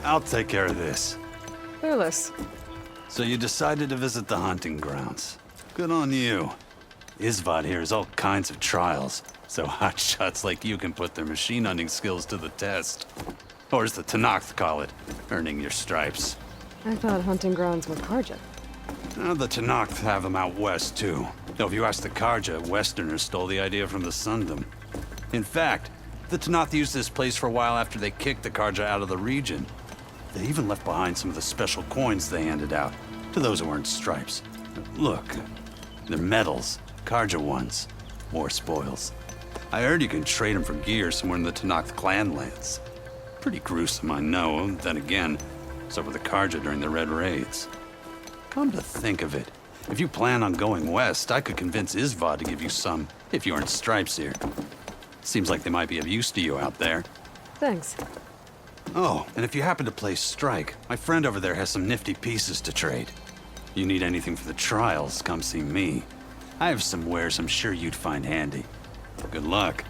I'll take care of this. Clueless. So you decided to visit the hunting grounds. Good on you. Isvad here has all kinds of trials, so hotshots like you can put their machine hunting skills to the test. Or as the Tenakth call it, earning your stripes. I thought hunting grounds were Karja. The Tenakth have them out west, too. Though if you ask the Karja, Westerners stole the idea from the Sundom. In fact, the Tenakth used this place for a while after they kicked the Karja out of the region. They even left behind some of the special coins they handed out to those who earned stripes. Look, they're medals, Karja ones. More spoils. I heard you can trade them for gear somewhere in the Tenakth clan lands. Pretty gruesome, I know. Then again, so were the Karja during the Red Raids. Come to think of it, if you plan on going west, I could convince Isvad to give you some, if you earned stripes here. Seems like they might be of use to you out there. Thanks. Oh, and if you happen to play Strike, my friend over there has some nifty pieces to trade. You need anything for the trials, come see me. I have some wares I'm sure you'd find handy. Good luck.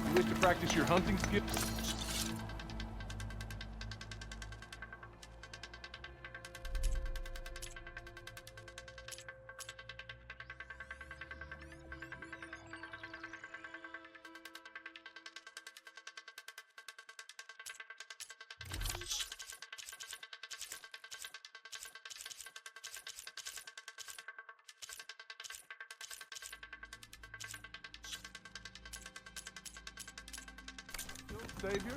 You wish to practice your hunting skills? Savior?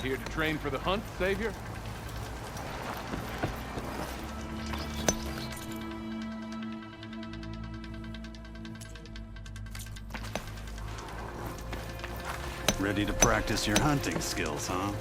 Here to train for the hunt, Savior? Ready to practice your hunting skills, huh?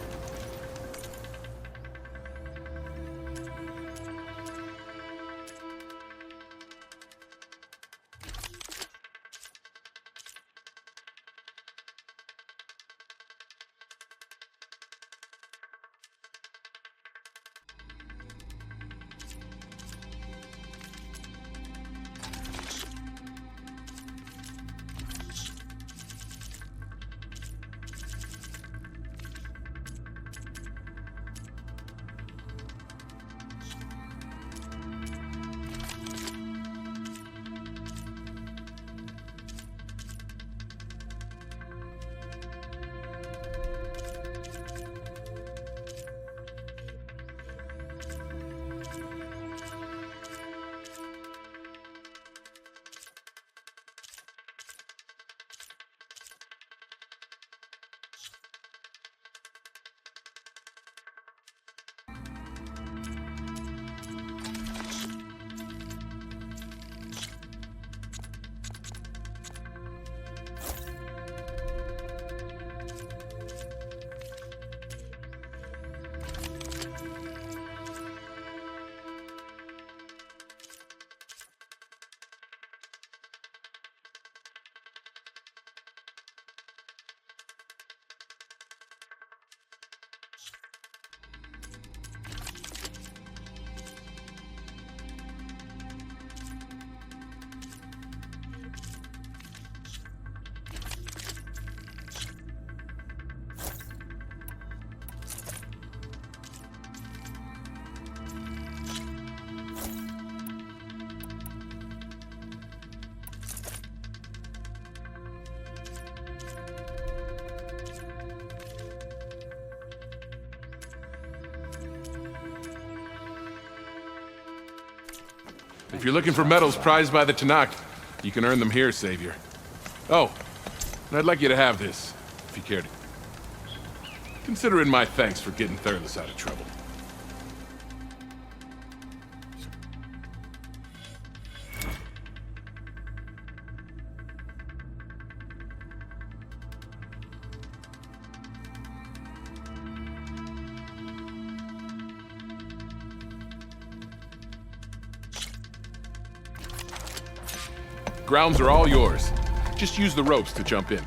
If you're looking for medals prized by the Tenakth, you can earn them here, Savior. Oh, and I'd like you to have this, if you care to. Consider it my thanks for getting Thurles out of trouble. Grounds are all yours. Just use the ropes to jump in.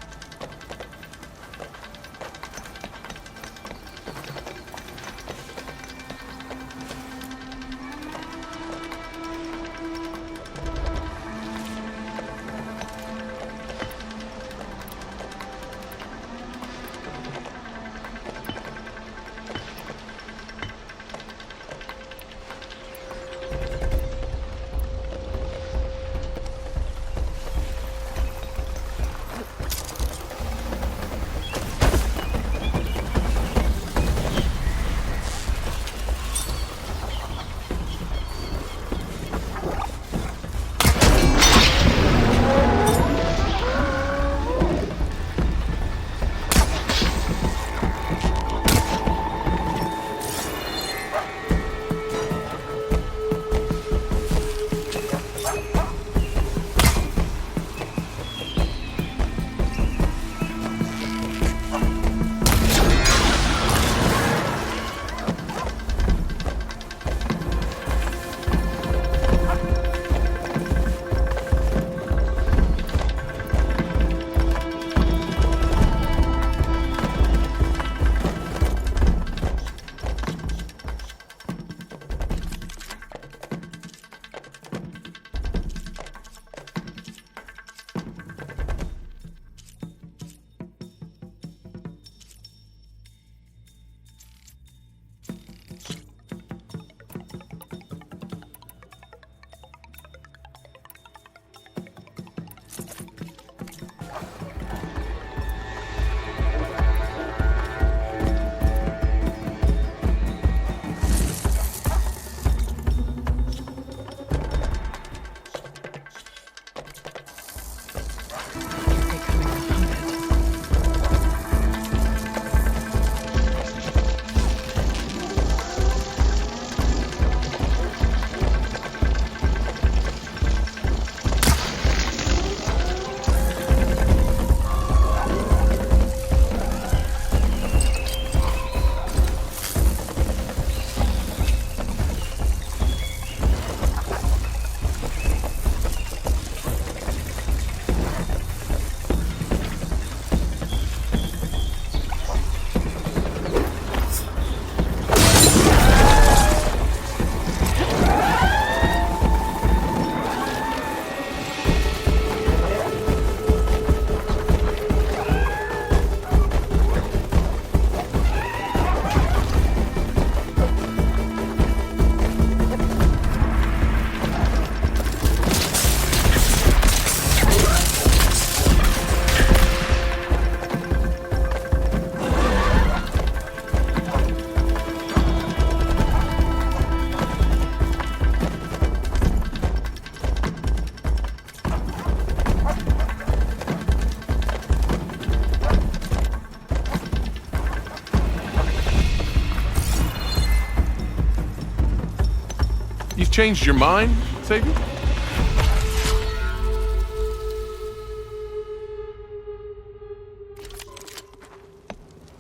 You've changed your mind, Savior?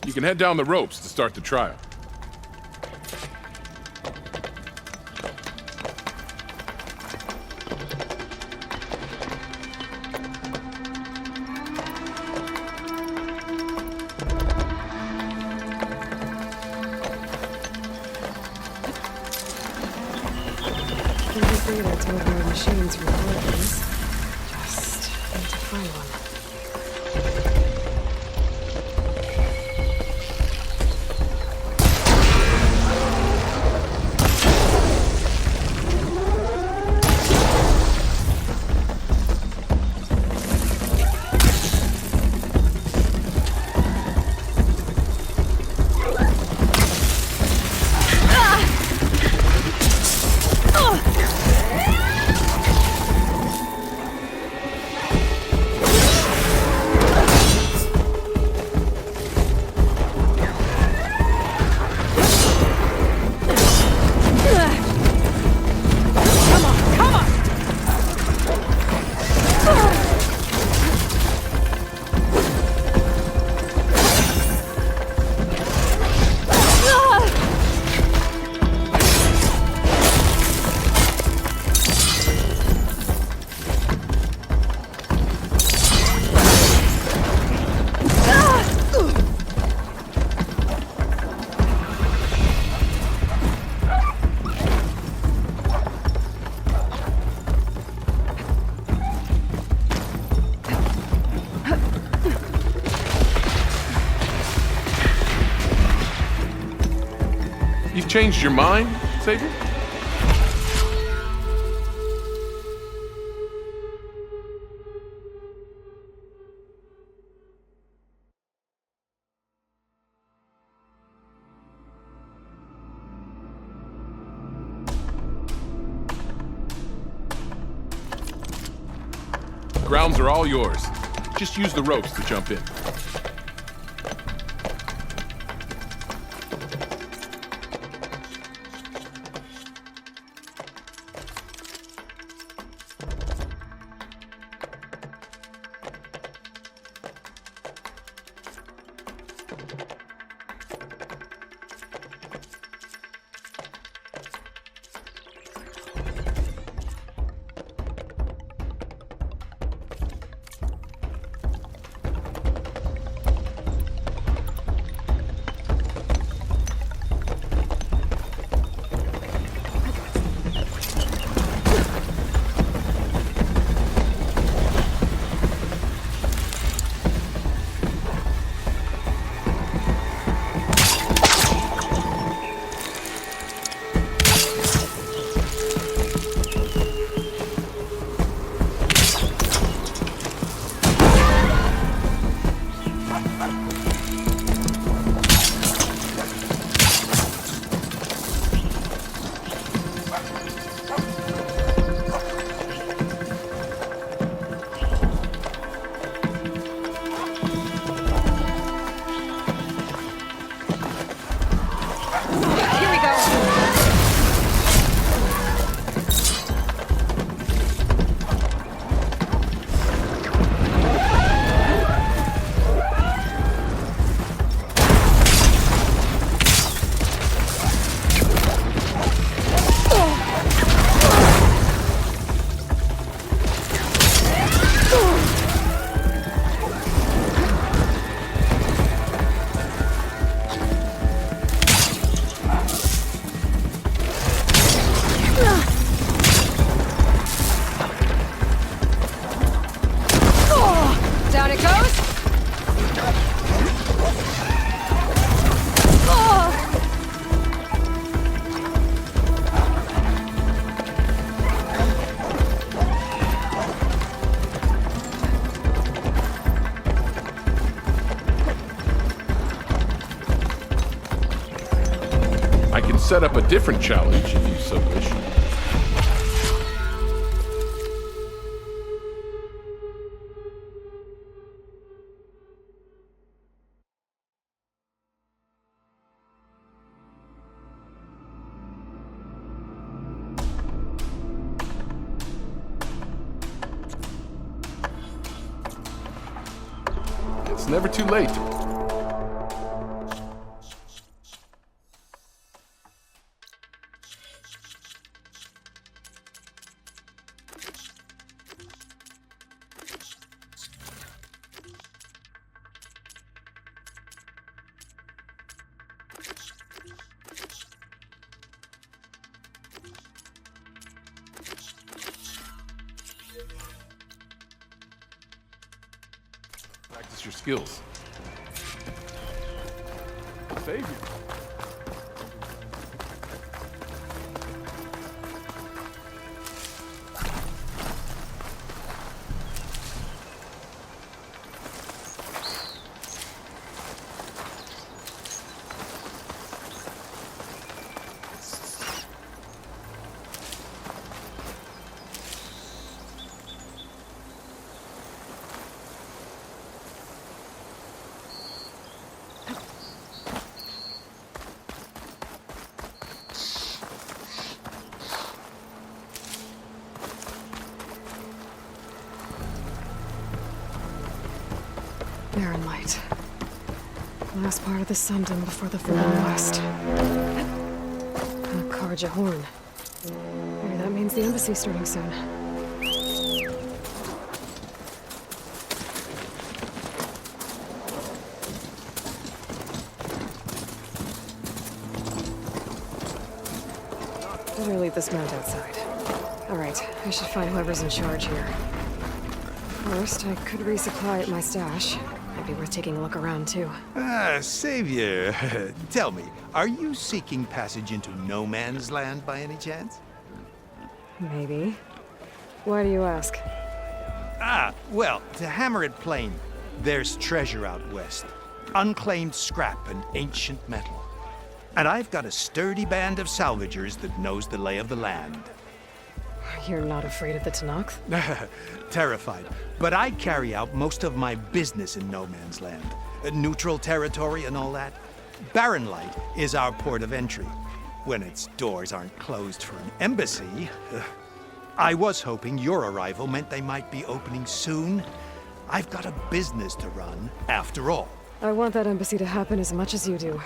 You can head down the ropes to start the trial. Can't be great at telling where machines record things. Just need to find one. You've changed your mind, Savior? Grounds are all yours. Just use the ropes to jump in. Set up a different challenge if you so wish. It's never too late. Practice your skills. Savior. Barren light. Last part of the Sundom before the falling west. A Karja horn. Maybe that means the embassy's starting soon. Better leave this mount outside. Alright, I should find whoever's in charge here. First, I could resupply at my stash. Might be worth taking a look around, too. Ah, Savior. Tell me, are you seeking passage into no man's land by any chance? Maybe. Why do you ask? Ah, well, to hammer it plain, there's treasure out west. Unclaimed scrap and ancient metal. And I've got a sturdy band of salvagers that knows the lay of the land. You're not afraid of the Tanakh? Terrified. But I carry out most of my business in no man's land. Neutral territory and all that. Barren Light is our port of entry. When its doors aren't closed for an embassy. I was hoping your arrival meant they might be opening soon. I've got a business to run, after all. I want that embassy to happen as much as you do.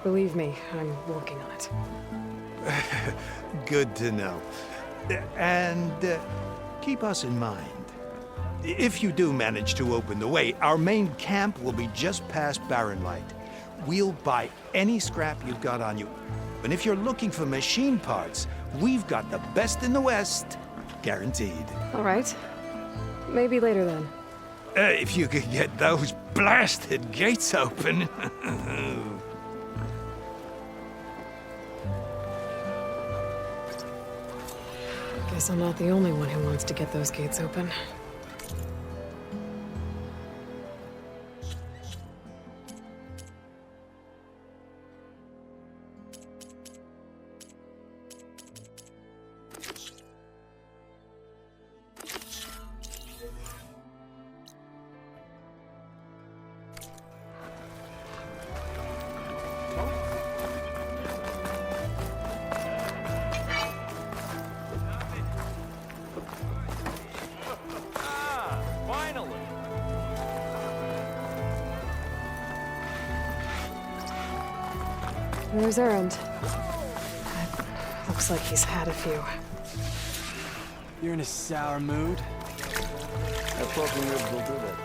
Believe me, I'm working on it. Good to know. And keep us in mind. If you do manage to open the way, our main camp will be just past Barren Light. We'll buy any scrap you've got on you. And if you're looking for machine parts, we've got the best in the West, guaranteed. All right. Maybe later then. If you could get those blasted gates open. Guess I'm not the only one who wants to get those gates open. There's Erend. Looks like he's had a few. You're in a sour mood? That broken ribs will do that.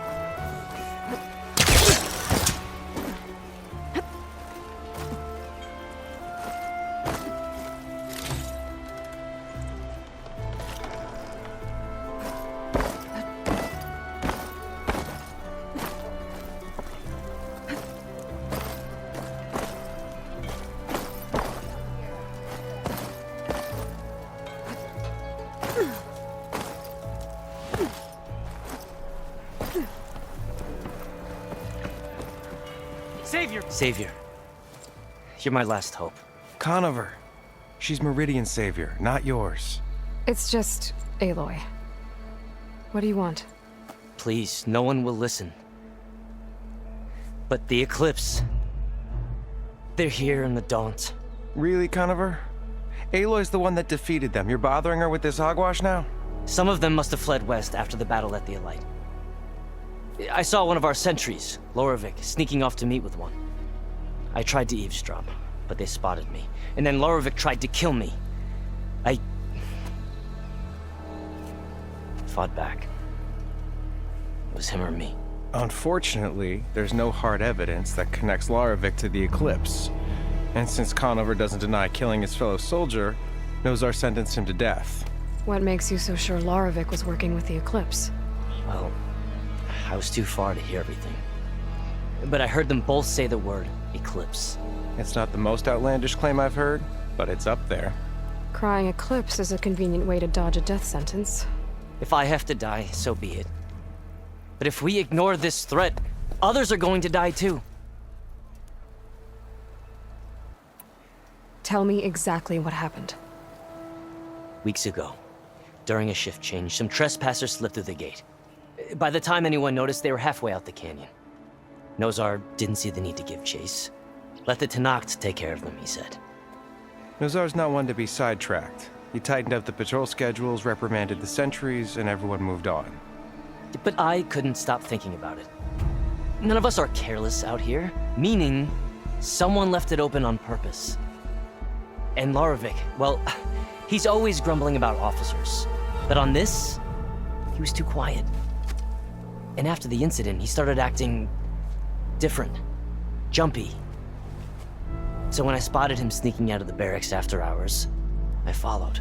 Savior. You're my last hope. Conover. She's Meridian's savior, not yours. It's just Aloy. What do you want? Please, no one will listen. But the Eclipse... they're here in the Daunt. Really, Conover? Aloy's the one that defeated them. You're bothering her with this hogwash now? Some of them must have fled west after the battle at the Elite. I saw one of our sentries, Lorovic, sneaking off to meet with one. I tried to eavesdrop, but they spotted me. And then Lorovic tried to kill me. I fought back. It was him or me. Unfortunately, there's no hard evidence that connects Lorovic to the Eclipse. And since Conover doesn't deny killing his fellow soldier, Nozar sentenced him to death. What makes you so sure Lorovic was working with the Eclipse? Well, I was too far to hear everything. But I heard them both say the word Eclipse. It's not the most outlandish claim I've heard, but it's up there. Crying Eclipse is a convenient way to dodge a death sentence. If I have to die, so be it. But if we ignore this threat, others are going to die too. Tell me exactly what happened. Weeks ago, during a shift change, some trespassers slipped through the gate. By the time anyone noticed, they were halfway out the canyon. Nozar didn't see the need to give chase. Let the Tenakth take care of them, he said. Nozar's not one to be sidetracked. He tightened up the patrol schedules, reprimanded the sentries, and everyone moved on. But I couldn't stop thinking about it. None of us are careless out here, meaning someone left it open on purpose. And Lorovic, well, he's always grumbling about officers. But on this, he was too quiet. And after the incident, he started acting different, jumpy. So when I spotted him sneaking out of the barracks after hours, I followed.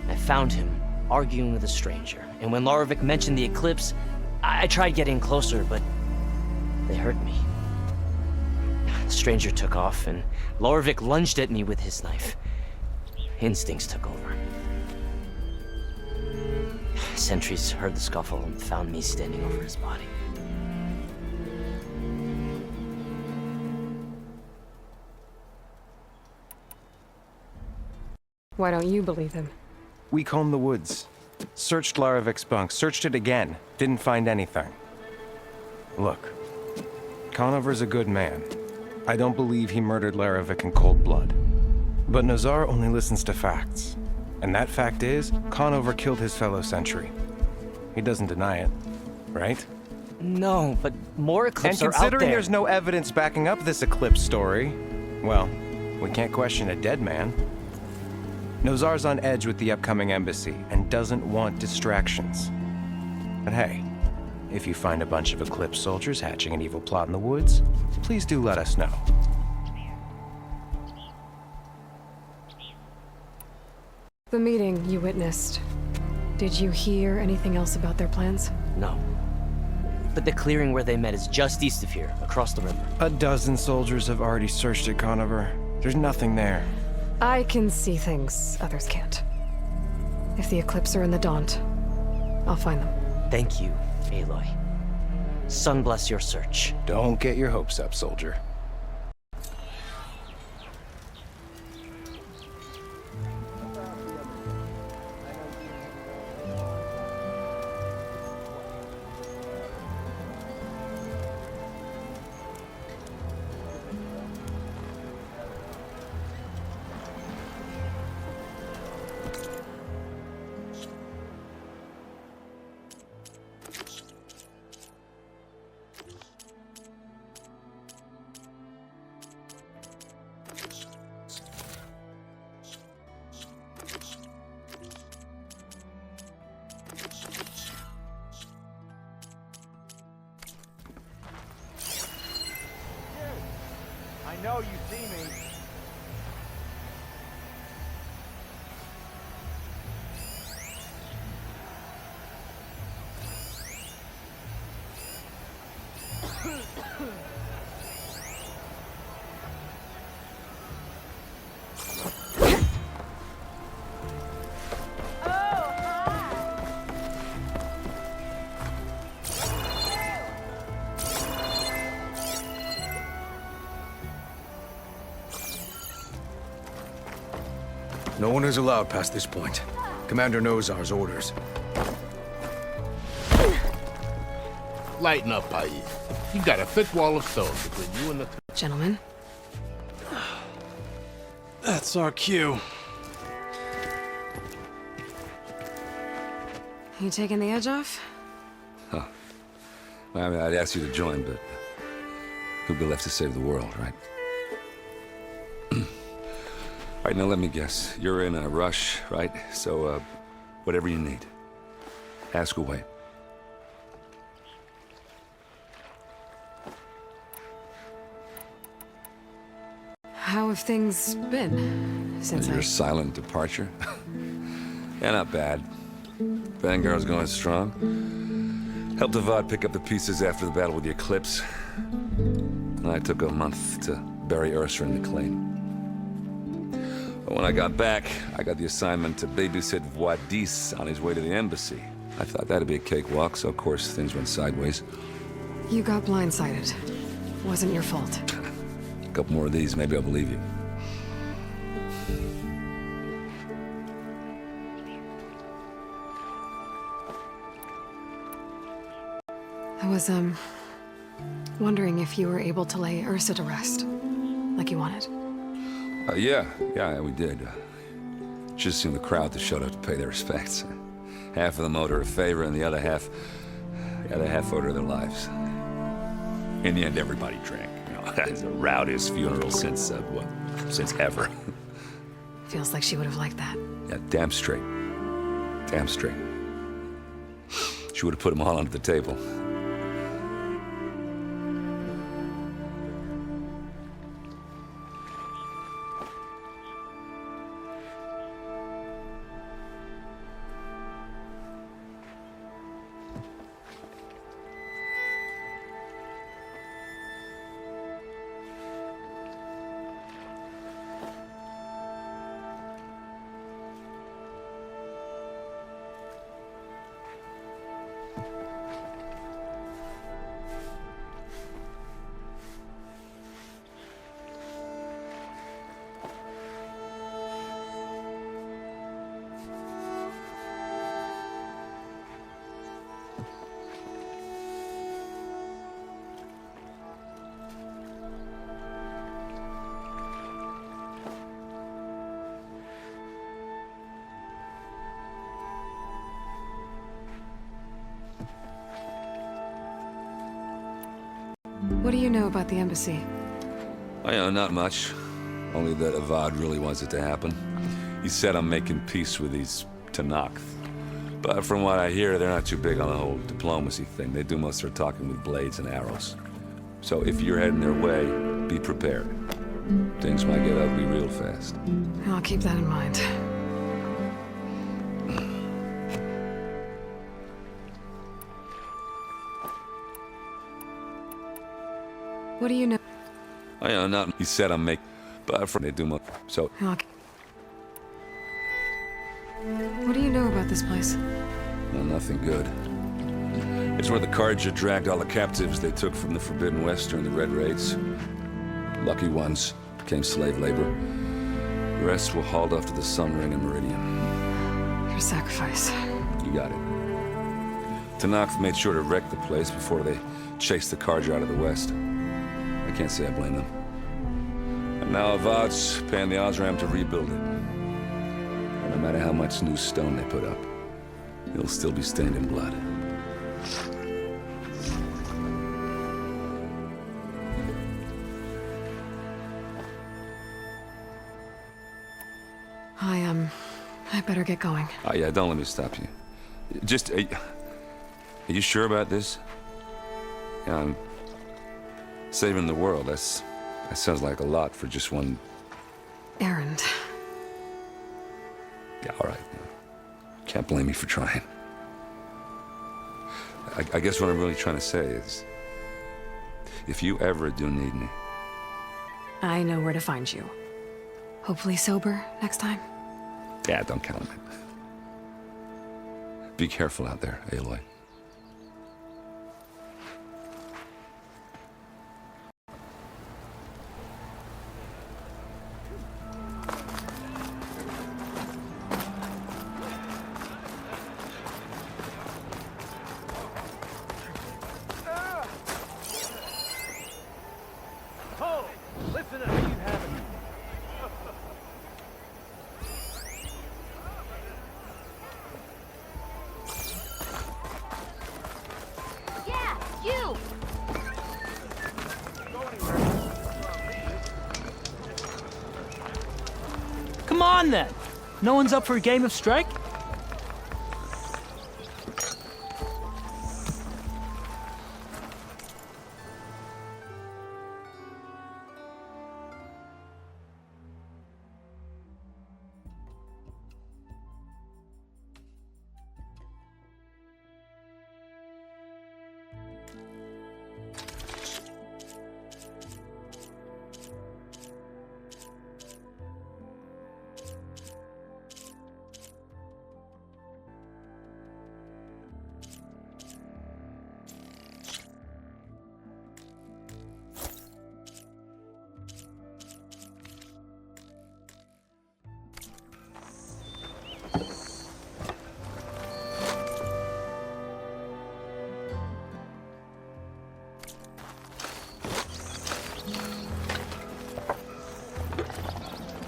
I found him arguing with a stranger. And when Lorovic mentioned the Eclipse, I tried getting closer, but they heard me. The stranger took off, and Lorovic lunged at me with his knife. Instincts took over. Sentries heard the scuffle and found me standing over his body. Why don't you believe him? We combed the woods, searched Larovic's bunk, searched it again, didn't find anything. Look, Conover's a good man. I don't believe he murdered Larovic in cold blood. But Nozar only listens to facts. And that fact is, Conover killed his fellow sentry. He doesn't deny it, right? No, but more Eclipse are out there. And considering there's no evidence backing up this Eclipse story, well, we can't question a dead man. Nozar's on edge with the upcoming embassy and doesn't want distractions. But hey, if you find a bunch of Eclipse soldiers hatching an evil plot in the woods, please do let us know. The meeting you witnessed. Did you hear anything else about their plans? No. But the clearing where they met is just east of here, across the river. A dozen soldiers have already searched it, Conover. There's nothing there. I can see things others can't. If the Eclipse are in the Daunt, I'll find them. Thank you, Aloy. Sun bless your search. Don't get your hopes up, soldier. I know you see me. No one is allowed past this point. Commander Nozar's orders. Lighten up, Paid. You got a thick wall of stone between you and the... Gentlemen, That's our cue. you taking the edge off? I mean, I'd ask you to join, but who'd be left to save the world, right? All right, now let me guess. You're in a rush, right? So, whatever you need, ask away. How have things been since Your silent departure? Yeah, not bad. Vanguard's going strong. Helped Avad pick up the pieces after the battle with the Eclipse. And I took a month to bury Ursa in the claim. But when I got back, I got the assignment to babysit Wadis on his way to the embassy. I thought that'd be a cakewalk, so of course things went sideways. You got blindsided. Wasn't your fault. A couple more of these, maybe I'll believe you. I was, wondering if you were able to lay Ursa to rest, like you wanted. Yeah, we did. Just seen the crowd that showed up to pay their respects. Half of them owed her a favor, and the other half owed her their lives. In the end, everybody drank. You know, it's the rowdiest funeral since ever. Feels like she would have liked that. Yeah, damn straight. Damn straight. She would have put them all under the table. What do you know about the embassy? I know not much. Only that Avad really wants it to happen. He said I'm making peace with these Tanakh. But from what I hear, they're not too big on the whole diplomacy thing. They do most of their talking with blades and arrows. So if you're heading their way, be prepared. Things might get ugly real fast. I'll keep that in mind. What do you know? I know not. He said I'm making, but from they do most. So What do you know about this place? well, nothing good. It's where the Carja dragged all the captives they took from the Forbidden West during the Red Raids. Lucky ones became slave labor. The rest were hauled off to the Sun Ring and Meridian. Your sacrifice. You got it. Tanakh made sure to wreck the place before they chased the Carja out of the West. I can't say I blame them. And now Avad's paying the Osram to rebuild it. And no matter how much new stone they put up, it'll still be stained in blood. I better get going. Oh yeah, don't let me stop you. Just, are you sure about this? Yeah, I'm saving the world. That sounds like a lot for just one. Errand. Yeah, all right. Can't blame me for trying. I guess what I'm really trying to say is, if you ever do need me, I know where to find you. Hopefully sober next time. yeah, don't count on it. Be careful out there, Aloy. on then? No one's up for a game of strike?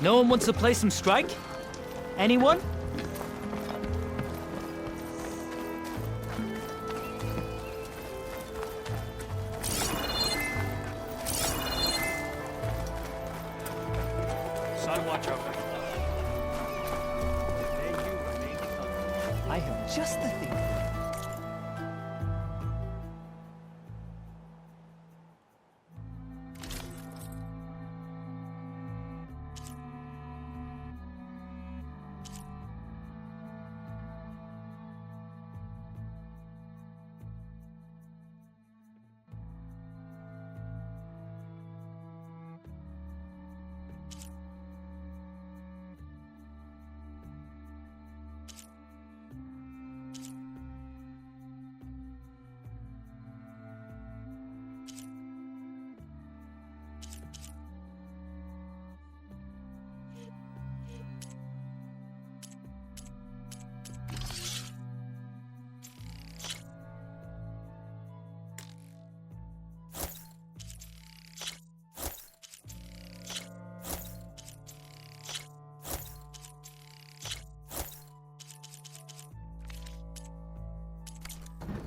No one wants to play some strike? Anyone? Sun, watch over. I have just the thing.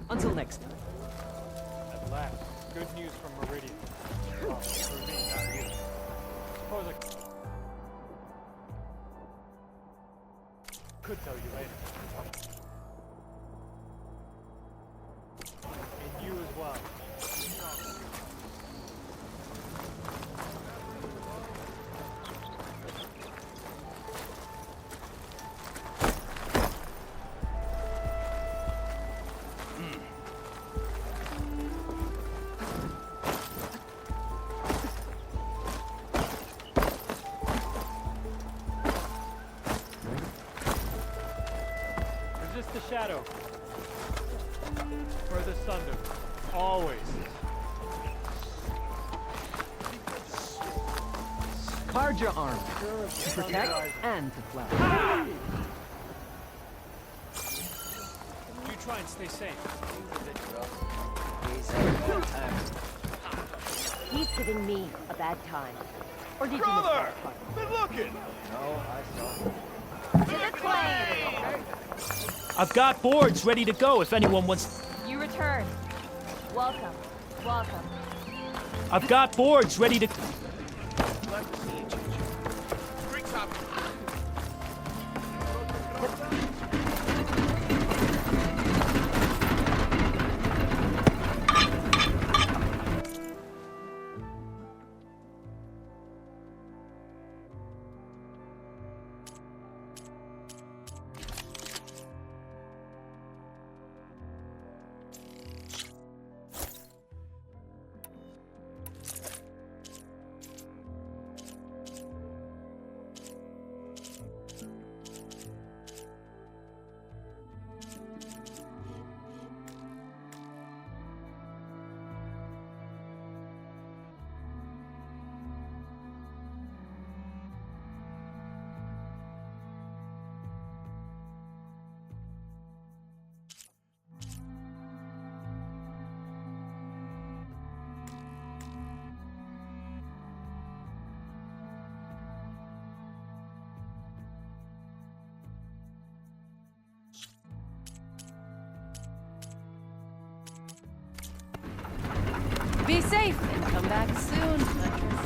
Until next time. At last, good news from Meridian. Oh, for me, not you. Suppose I could tell you later. And you as well. Resist the shadow. Further sunder. Always. Card your arm. To protect and to flash. You try and stay safe. He's giving me a bad time. Or did Brother! you Been looking! To the claim! I've got boards ready to go if anyone wants. You return. Welcome. Welcome. I've got boards ready to. Be safe and come back soon, Huntress.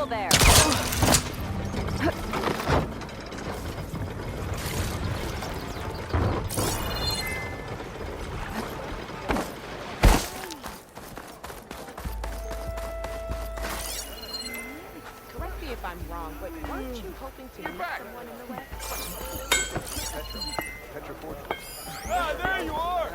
there. Correct me if I'm wrong, but weren't you hoping to meet someone in the West? Petra Fortune. Ah, there you are!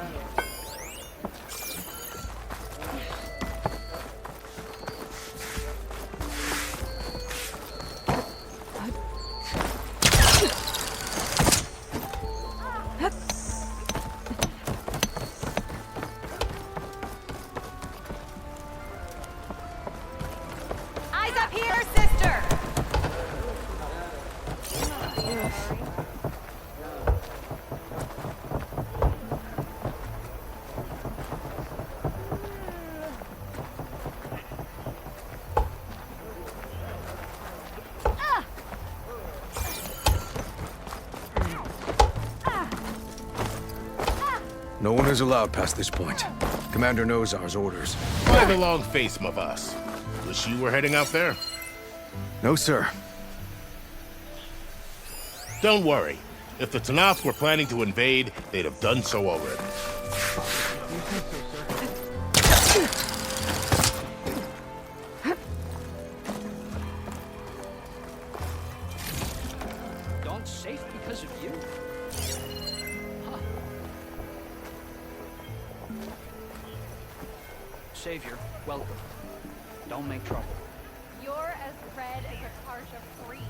Eyes up here, sister! No one is allowed past this point. Commander Nozar's orders. Why the long face, my boss? Wish you were heading out there? No, sir. Don't worry. If the Tanath were planning to invade, they'd have done so already. Dawn's safe because of you? Huh. Savior, welcome. Don't make trouble. You're as red as a Karja freak.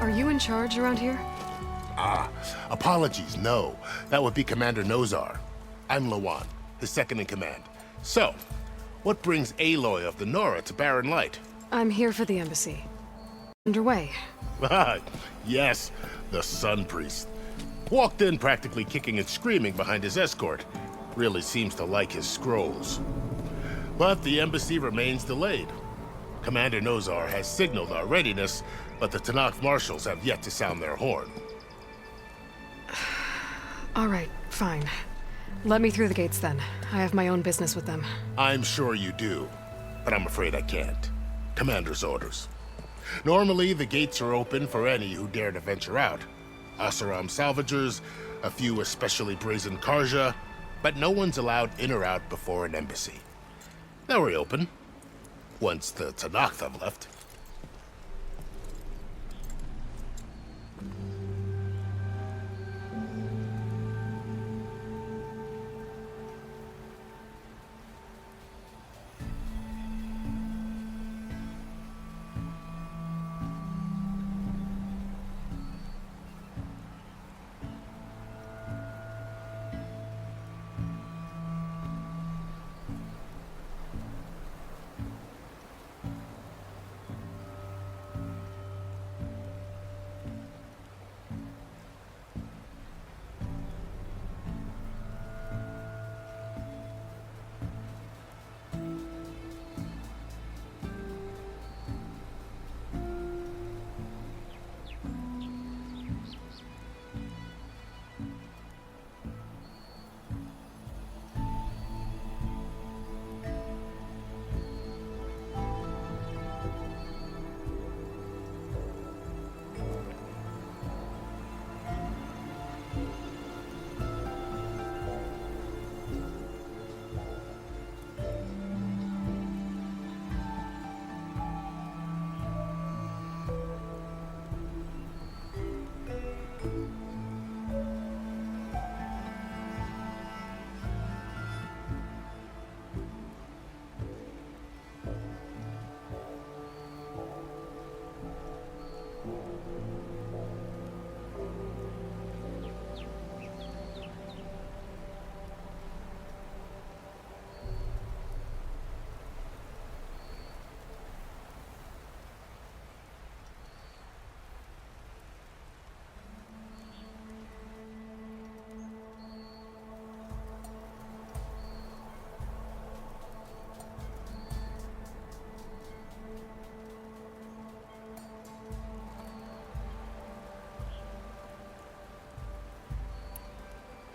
Are you in charge around here? Apologies, no. That would be Commander Nozar. I'm Lawan, his second in command. So, what brings Aloy of the Nora to Barren Light? I'm here for the embassy. Underway. Yes, the Sun Priest. Walked in practically kicking and screaming behind his escort. Really seems to like his scrolls. But the embassy remains delayed. Commander Nozar has signaled our readiness, but the Tanakh marshals have yet to sound their horn. All right, fine. Let me through the gates then. I have my own business with them. I'm sure you do, but I'm afraid I can't. Commander's orders. Normally, the gates are open for any who dare to venture out. Asaram salvagers, a few especially brazen Karja, but no one's allowed in or out before an embassy. They'll reopen, once the Tanakh have left.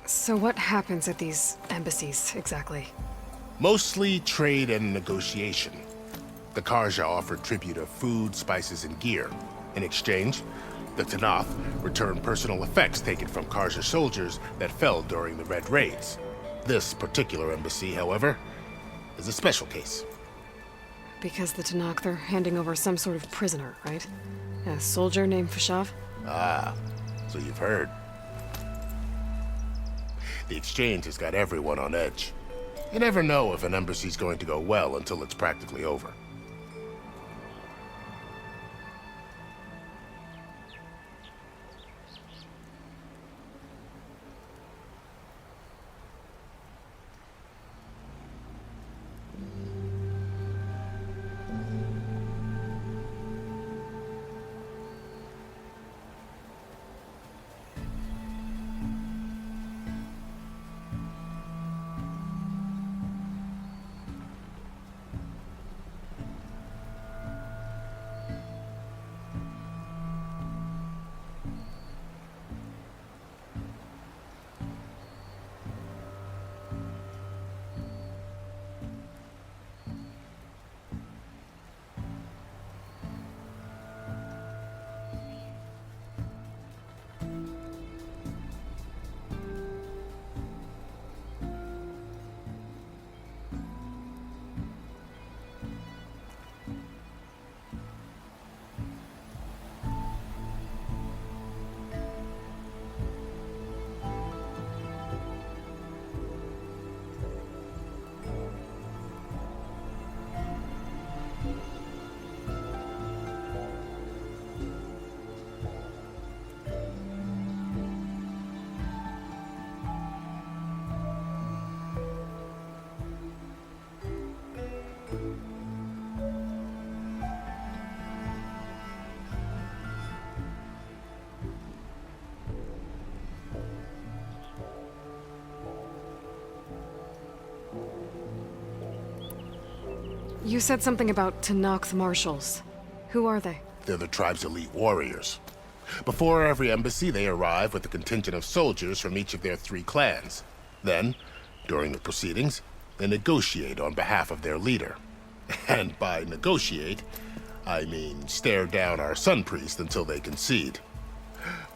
So what happens at these embassies, exactly? Mostly trade and negotiation. The Karja offered tribute of food, spices, and gear. In exchange, the Tanath returned personal effects taken from Karja soldiers that fell during the Red Raids. This particular embassy, however, is a special case. Because the Tanakh, they're handing over some sort of prisoner, right? A soldier named Fashav? Ah, so you've heard. The exchange has got everyone on edge. You never know if an embassy's going to go well until it's practically over. You said something about Tanakh marshals. Who are they? They're the tribe's elite warriors. Before every embassy, they arrive with a contingent of soldiers from each of their 3 clans. Then, during the proceedings, they negotiate on behalf of their leader. And by negotiate, I mean stare down our sun priest until they concede.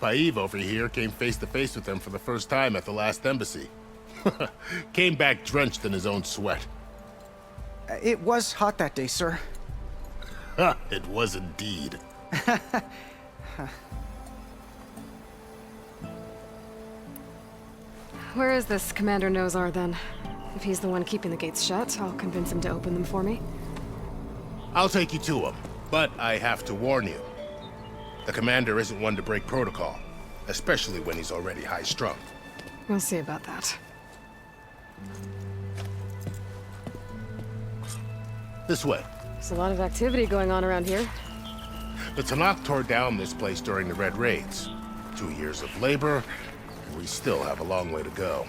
Paiv over here came face to face with them for the first time at the last embassy. Came back drenched in his own sweat. It was hot that day, sir. It was indeed. Where is this Commander Nozar, then? If he's the one keeping the gates shut, I'll convince him to open them for me. I'll take you to him, but I have to warn you. The commander isn't one to break protocol, especially when he's already high-strung. We'll see about that. This way. There's a lot of activity going on around here. The Tanakh tore down this place during the Red Raids. 2 years of labor, and we still have a long way to go.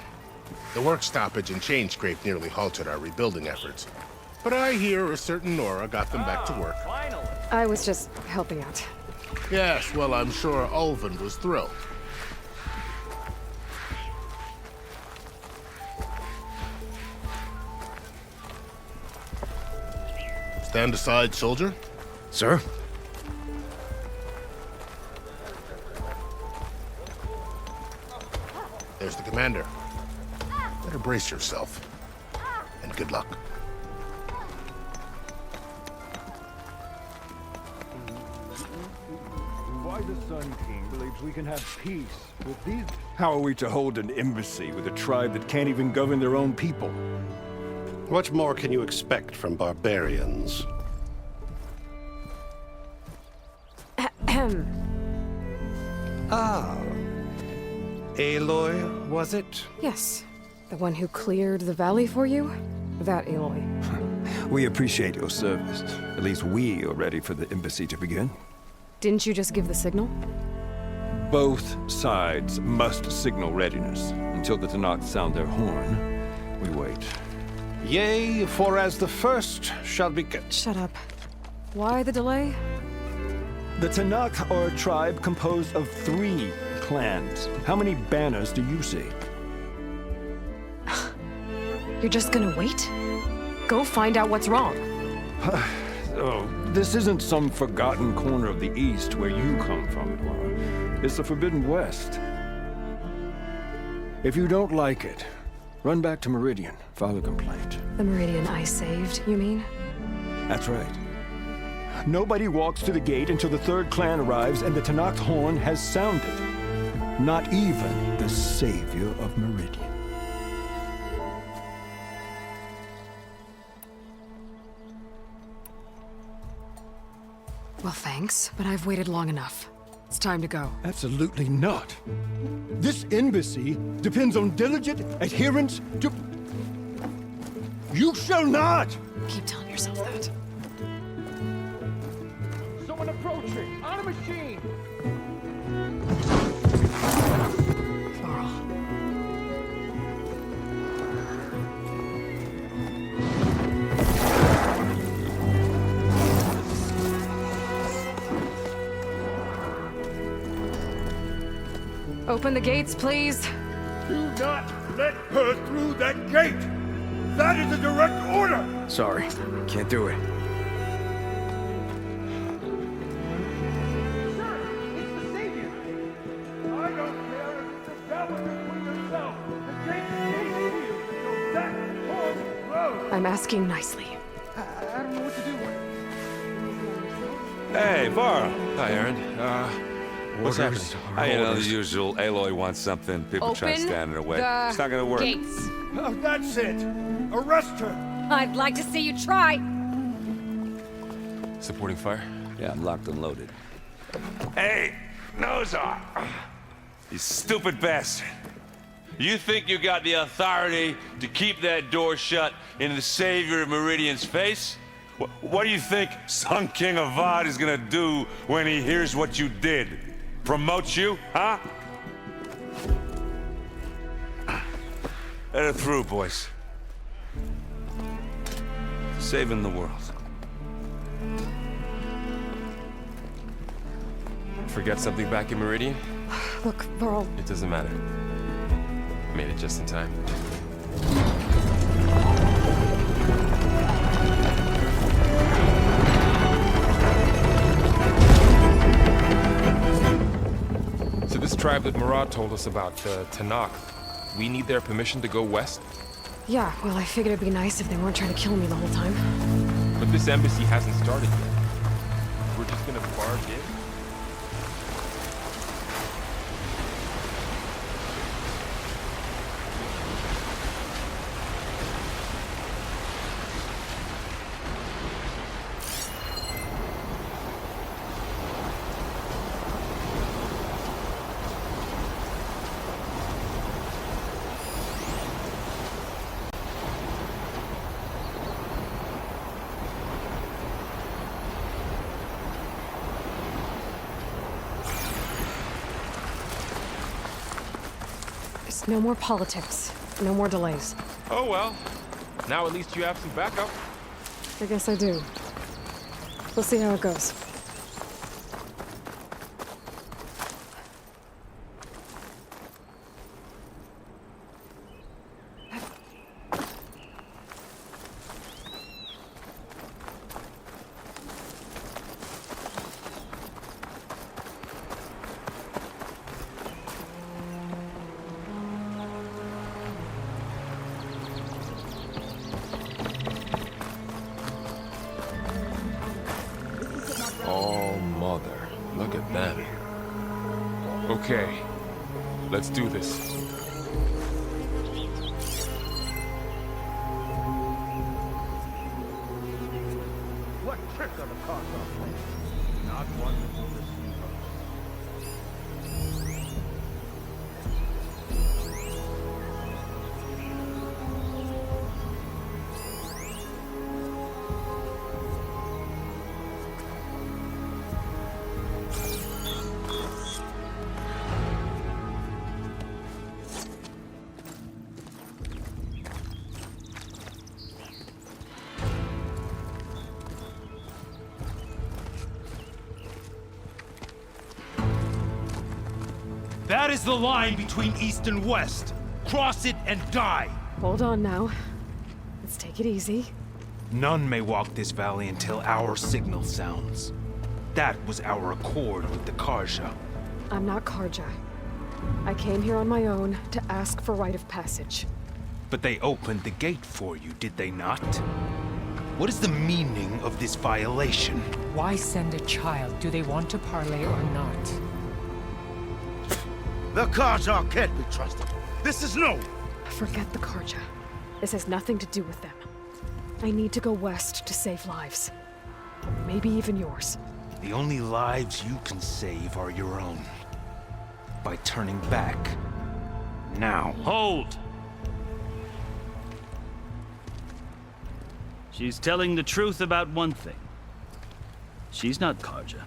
The work stoppage and chain scrape nearly halted our rebuilding efforts. But I hear a certain Nora got them back to work. I was just helping out. Yes, well, I'm sure Ulvin was thrilled. Stand aside, soldier. Sir? There's the commander. Better brace yourself. And good luck. Why the Sun King believes we can have peace with these... How are we to hold an embassy with a tribe that can't even govern their own people? What more can you expect from barbarians? Ahem. Ah. Aloy, was it? Yes. The one who cleared the valley for you? That Aloy. We appreciate your service. At least we are ready for the embassy to begin. Didn't you just give the signal? Both sides must signal readiness. Until the Tanakh sound their horn, we wait. Yea, for as the first shall be kept. Shut up. Why the delay? The Tanakh are a tribe composed of 3 clans. How many banners do you see? You're just gonna wait? Go find out what's wrong. Oh, this isn't some forgotten corner of the East where you come from, Laura. It's the Forbidden West. If you don't like it, run back to Meridian, file a complaint. The Meridian I saved, you mean? That's right. Nobody walks to the gate until the third clan arrives and the Tanakh horn has sounded. Not even the savior of Meridian. Well, thanks, but I've waited long enough. It's time to go. Absolutely not. This embassy depends on diligent adherence to... You shall not! Keep telling yourself that. Someone approaching! On a machine! Varl. Open the gates, please. Do not let her through that gate! That is a direct order! Sorry, can't do it. Sir, it's the Savior! I don't care if it's a challenge between yourself. The gate is you, so that horn blows! I'm asking nicely. I don't know what to do. Hey, Varl. Hi, Aaron. What's happening? You know, the usual. Aloy wants something. People try to stand in her way. It's not gonna work. Gates. Oh, that's it! Arrest her! I'd like to see you try. Supporting fire? Yeah, I'm locked and loaded. Hey, Nozar! You stupid bastard! You think you got the authority to keep that door shut in the savior of Meridian's face? What do you think Sun King Avad is gonna do when he hears what you did? Promote you, huh? Let her through, boys. Saving the world. Forget something back in Meridian? Look, Varl. It doesn't matter. Made it just in time. So this tribe that Murad told us about, the Tanakh, we need their permission to go west? Yeah, well, I figured it'd be nice if they weren't trying to kill me the whole time. But this embassy hasn't started yet. We're just gonna barge in? No more politics. No more delays. Oh well. Now at least you have some backup. I guess I do. We'll see how it goes. Oh, mother. Look at them. Okay. Let's do this. What trick on the Cossack? Not one that will deceive us. That is the line between East and West. Cross it and die. Hold on now. Let's take it easy. None may walk this valley until our signal sounds. That was our accord with the Karja. I'm not Karja. I came here on my own to ask for rite of passage. But they opened the gate for you, did they not? What is the meaning of this violation? Why send a child? Do they want to parley or not? The Karja can't be trusted. This is no. Forget the Karja. This has nothing to do with them. I need to go west to save lives. Maybe even yours. The only lives you can save are your own. By turning back. Now. Hold! She's telling the truth about one thing. She's not Karja.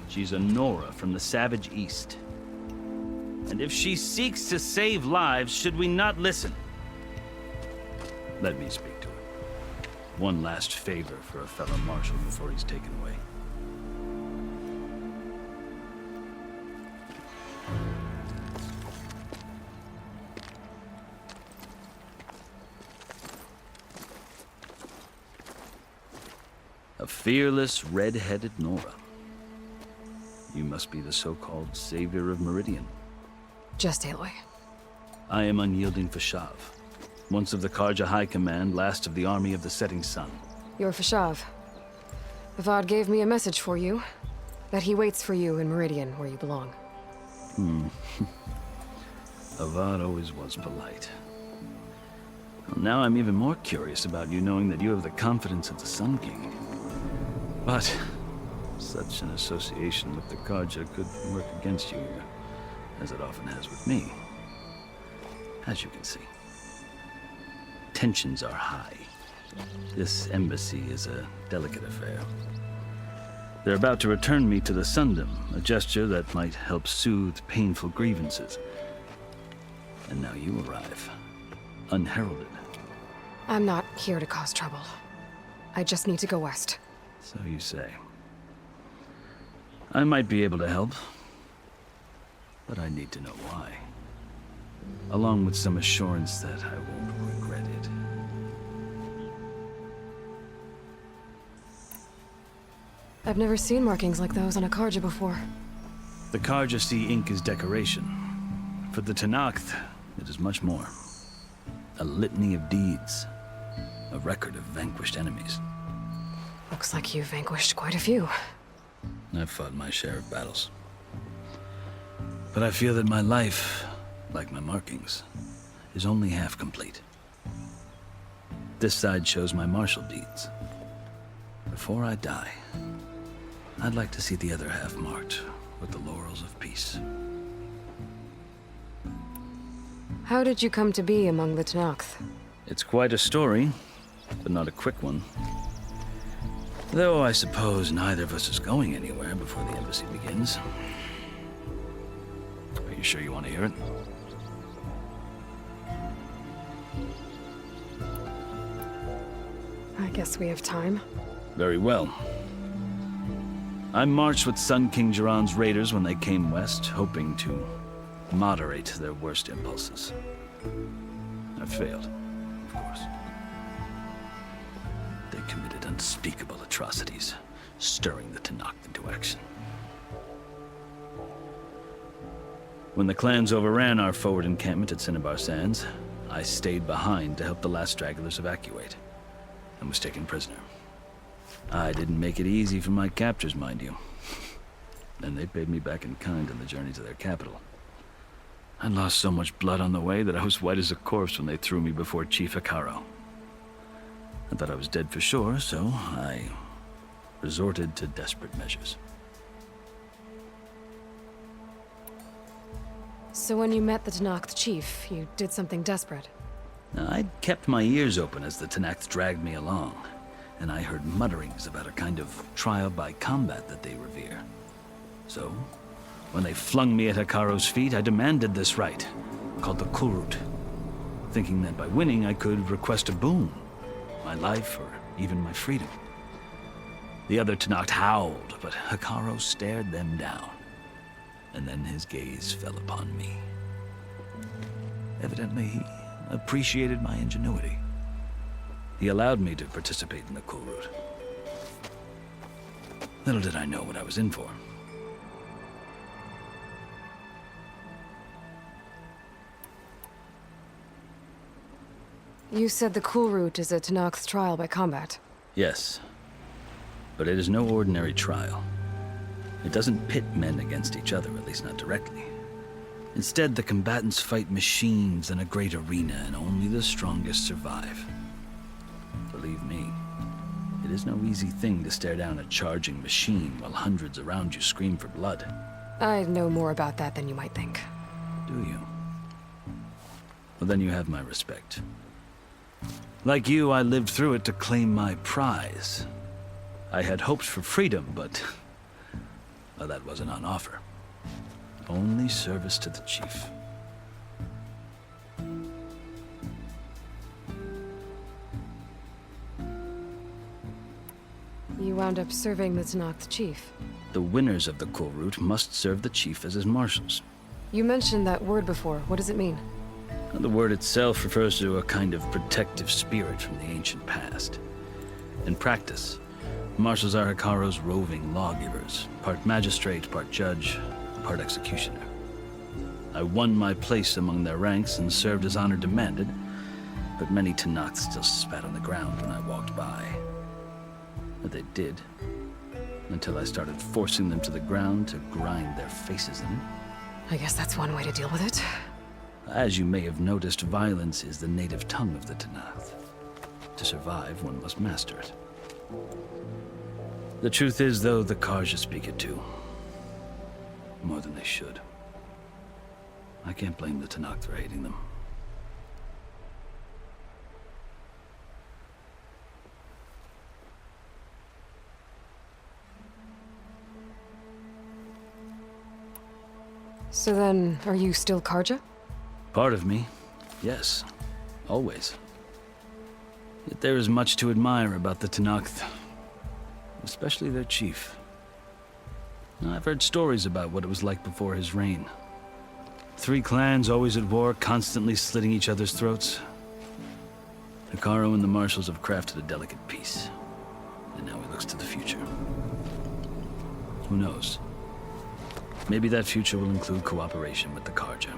She's a Nora from the Savage East. And if she seeks to save lives, should we not listen? Let me speak to her. One last favor for a fellow marshal before he's taken away. A fearless, red-headed Nora. You must be the so-called savior of Meridian. Just Aloy. I am unyielding Fashav, once of the Karja High Command, last of the army of the Setting Sun. You're Fashav. Avad gave me a message for you. That he waits for you in Meridian, where you belong. Avad always was polite. Well, now I'm even more curious about you, knowing that you have the confidence of the Sun King. But such an association with the Karja could work against you here, as it often has with me. As you can see, tensions are high. This embassy is a delicate affair. They're about to return me to the Sundom, a gesture that might help soothe painful grievances. And now you arrive, unheralded. I'm not here to cause trouble. I just need to go west. So you say. I might be able to help, but I need to know why. Along with some assurance that I won't regret it. I've never seen markings like those on a Karja before. The Karja see ink as decoration. For the Tenakth, it is much more. A litany of deeds. A record of vanquished enemies. Looks like you've vanquished quite a few. I've fought my share of battles. But I feel that my life, like my markings, is only half complete. This side shows my martial deeds. Before I die, I'd like to see the other half marked with the laurels of peace. How did you come to be among the Tenakth? It's quite a story, but not a quick one. Though I suppose neither of us is going anywhere before the embassy begins. Are you sure you want to hear it? I guess we have time. Very well. I marched with Sun King Jiran's raiders when they came west, hoping to moderate their worst impulses. I failed, of course. They committed unspeakable atrocities, stirring the Tenakth into action. When the clans overran our forward encampment at Cinnabar Sands, I stayed behind to help the last stragglers evacuate, and was taken prisoner. I didn't make it easy for my captors, mind you. And they paid me back in kind on the journey to their capital. I lost so much blood on the way that I was white as a corpse when they threw me before Chief Hekaro. I thought I was dead for sure, so I resorted to desperate measures. So when you met the Tenakth chief, you did something desperate? Now, I'd kept my ears open as the Tenakth dragged me along, and I heard mutterings about a kind of trial by combat that they revere. So, when they flung me at Hekaro's feet, I demanded this right, called the Kulrut, thinking that by winning I could request a boon, my life or even my freedom. The other Tenakth howled, but Hekaro stared them down, and then his gaze fell upon me. Evidently, he appreciated my ingenuity. He allowed me to participate in the cool route. Little did I know what I was in for. You said the cool route is a Tanakh's trial by combat. Yes, but it is no ordinary trial. It doesn't pit men against each other, at least not directly. Instead, the combatants fight machines in a great arena, and only the strongest survive. Believe me, it is no easy thing to stare down a charging machine while hundreds around you scream for blood. I know more about that than you might think. Do you? Well, then you have my respect. Like you, I lived through it to claim my prize. I had hopes for freedom, but well, that wasn't on offer. Only service to the chief. You wound up serving the Tanakh chief. The winners of the cool route must serve the chief as his marshals. You mentioned that word before. What does it mean? The word itself refers to a kind of protective spirit from the ancient past. In practice, marshals are Hikaru's roving lawgivers, part magistrate, part judge, part executioner. I won my place among their ranks and served as honor demanded, but many Tanakhs still spat on the ground when I walked by. But they did, until I started forcing them to the ground to grind their faces in it. I guess that's one way to deal with it. As you may have noticed, violence is the native tongue of the Tanakh. To survive, one must master it. The truth is, though, the Karja speak it too. More than they should. I can't blame the Tanakh for hating them. So then, are you still Karja? Part of me, yes. Always. Yet there is much to admire about the Tanakh, especially their chief. I've heard stories about what it was like before his reign. 3 clans always at war, constantly slitting each other's throats. Hikaru and the marshals have crafted a delicate peace, and now he looks to the future. Who knows? Maybe that future will include cooperation with the Karja.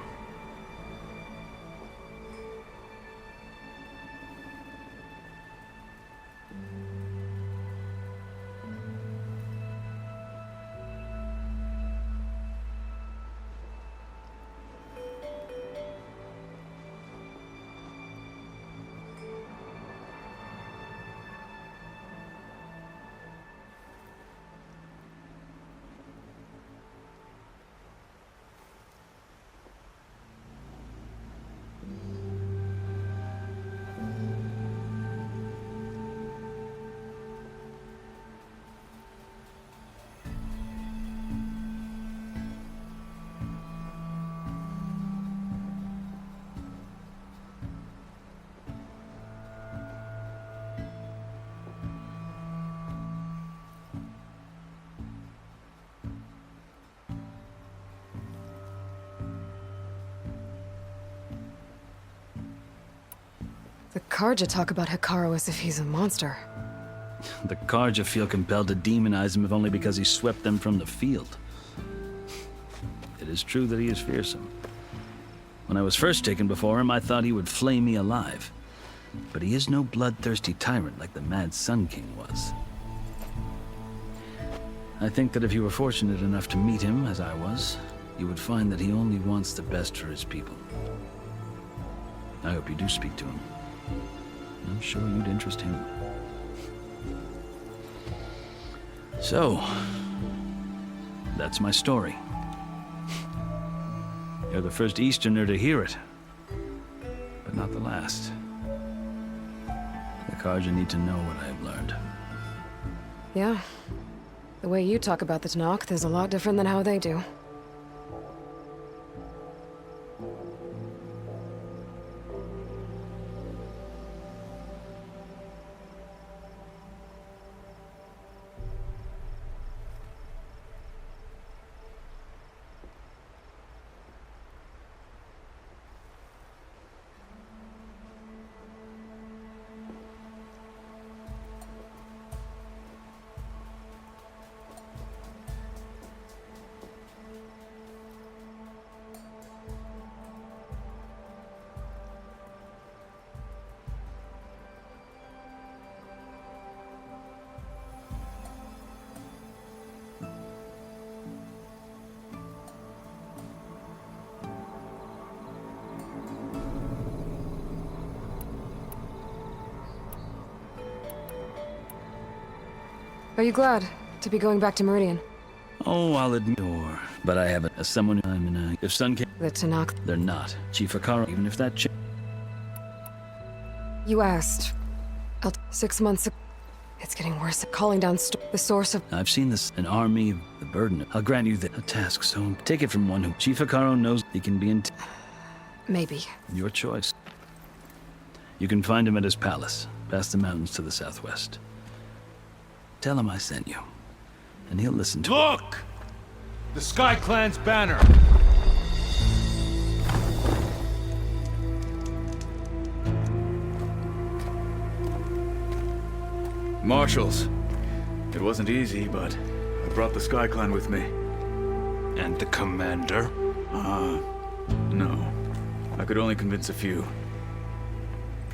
The Karja talk about Hikaru as if he's a monster. The Karja feel compelled to demonize him if only because he swept them from the field. It is true that he is fearsome. When I was first taken before him, I thought he would flay me alive. But he is no bloodthirsty tyrant like the Mad Sun King was. I think that if you were fortunate enough to meet him, as I was, you would find that he only wants the best for his people. I hope you do speak to him. I'm sure you'd interest him. So, that's my story. You're the first Easterner to hear it, but not the last. The Karja need to know what I have learned. Yeah. The way you talk about the Tanakh is a lot different than how they do. Are you glad to be going back to Meridian? Oh, I'll admit, but I have as someone I'm in a... If Sun came... The Tanakh. They're not. Chief Akaro, even if that... You asked. 6 months ago. It's getting worse. Calling down the source of... I've seen this. An army, the burden. I'll grant you a task, so take it from one who Chief Akaro knows he can be in... Maybe. Your choice. You can find him at his palace, past the mountains to the southwest. Tell him I sent you, and he'll listen to Look! The Sky Clan's banner! Marshals. It wasn't easy, but I brought the Sky Clan with me. And the commander? No. I could only convince a few.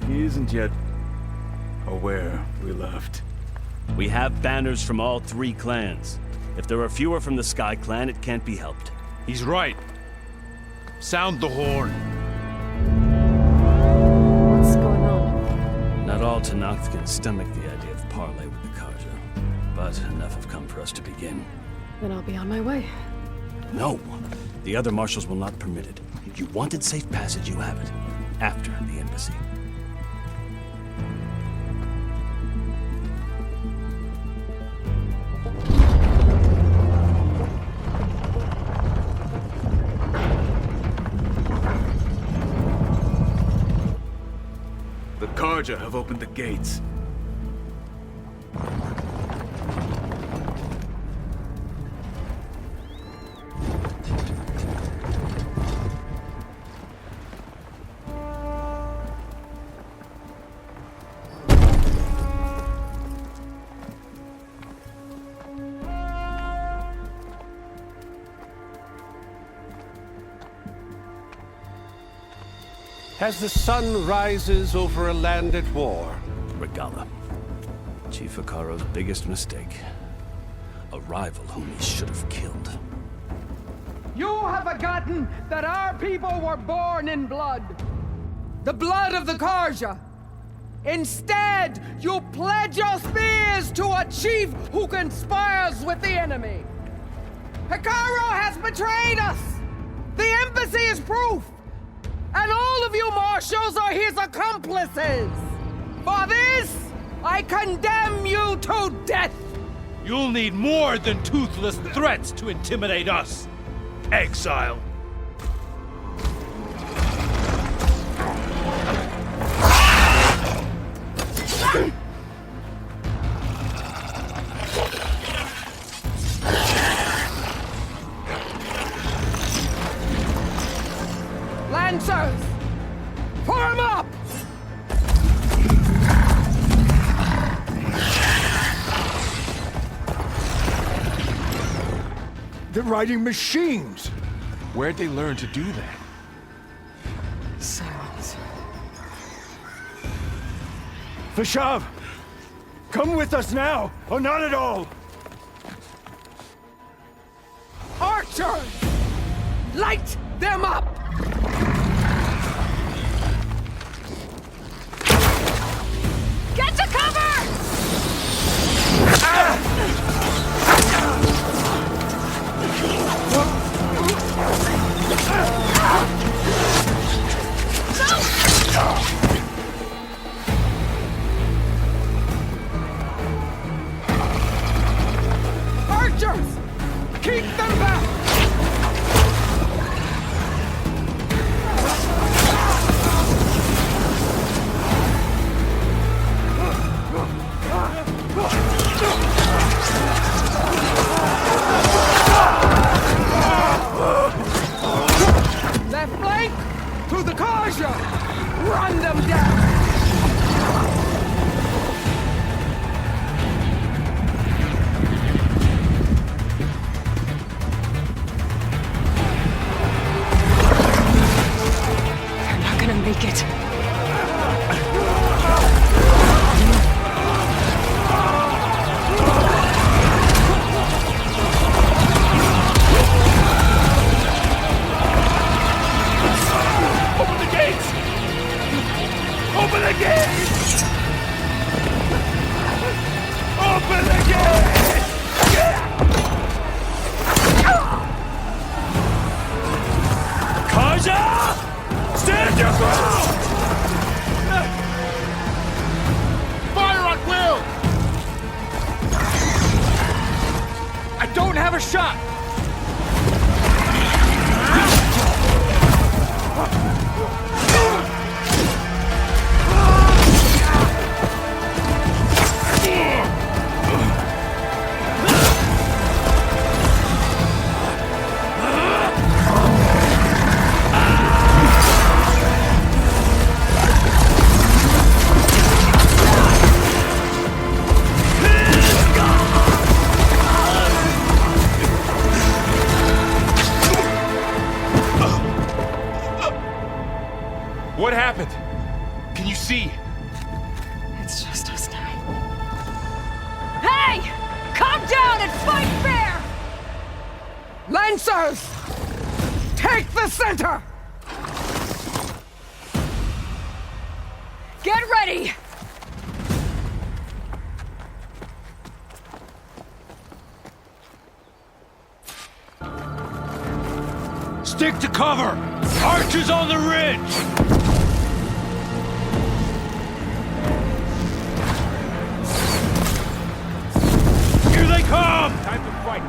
He isn't yet aware we left. We have banners from all 3 clans. If there are fewer from the Sky Clan, it can't be helped. He's right. Sound the horn. What's going on? Not all Tanakh can stomach the idea of parley with the Karja, but enough have come for us to begin. Then I'll be on my way. No. The other marshals will not permit it. If you wanted safe passage, you have it. After the embassy. The Karja have opened the gates. As the sun rises over a land at war. Regala. Chief Akaro's biggest mistake. A rival whom he should have killed. You have forgotten that our people were born in blood. The blood of the Karja. Instead, you pledge your spears to a chief who conspires with the enemy. Akaro has betrayed us! The embassy is proof! And all of you marshals are his accomplices! For this, I condemn you to death! You'll need more than toothless threats to intimidate us. Exile. Lancers! Form up! They're riding machines! Where'd they learn to do that? Silence. Vashav! Come with us now, or not at all! Archers! Light them up! Get to cover! Archers! Keep them back! Left flank to the Karja! Run them down! Another shot! What happened? Can you see? It's just us now. Hey! Calm down and fight fair! Lancers! Take the center! Get ready! Stick to cover! Archers on the ridge! Here they come! Time to fight!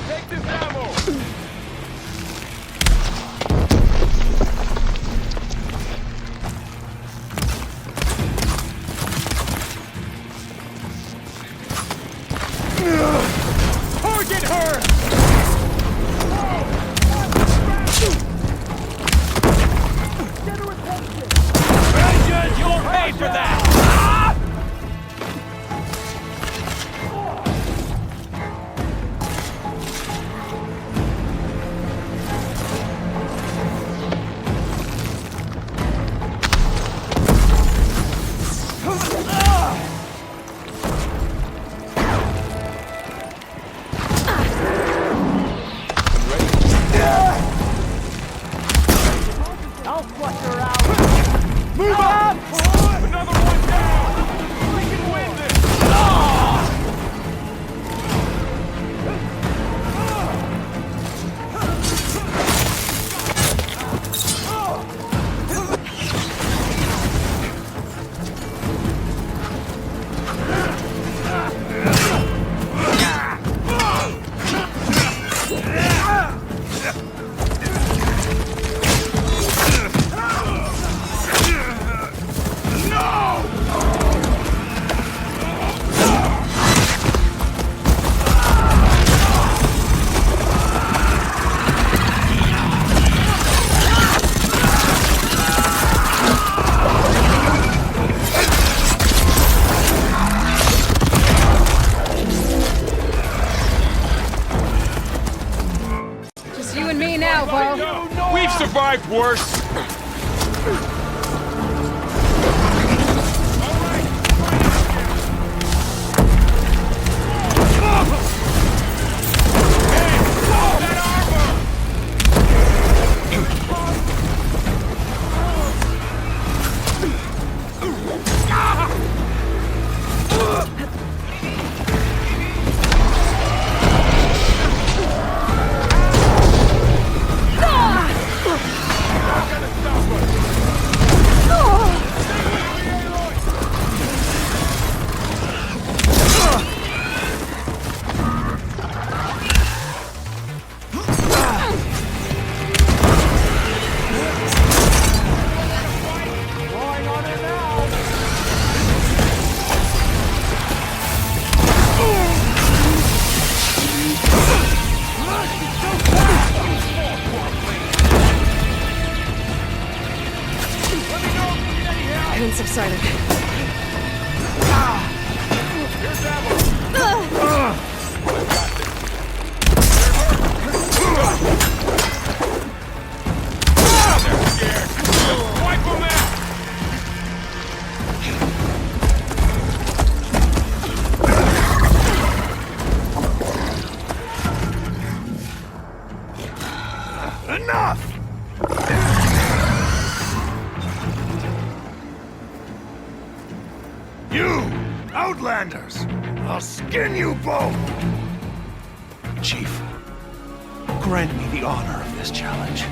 Take this ammo! Target her! Vengeance, you'll pay for that! I'll flush her out. Move up! Another one down! We can win this! Just you and me now, Bo. We've survived worse! Pain subsided. Wipe them out! Enough! You, Outlanders! I'll skin you both! Chief, grant me the honor of this challenge.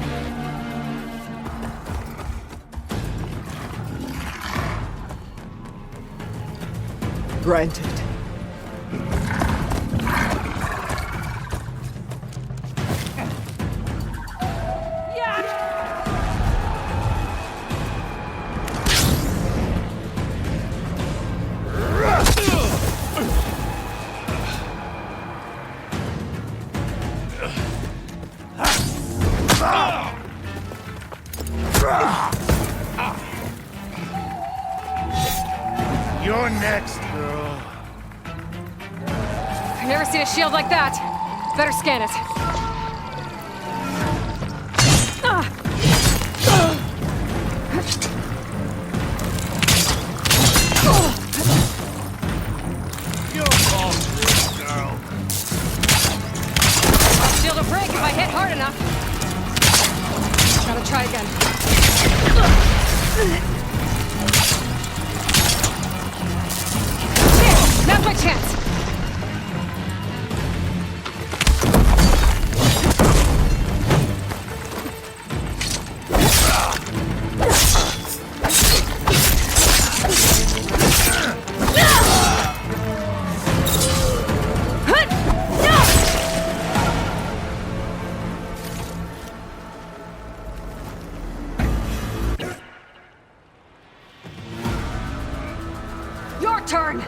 Granted. You're next, girl. I've never seen a shield like that. Better scan it. Shield will break if I hit hard enough. Gotta try again. Now's my chance! Your turn!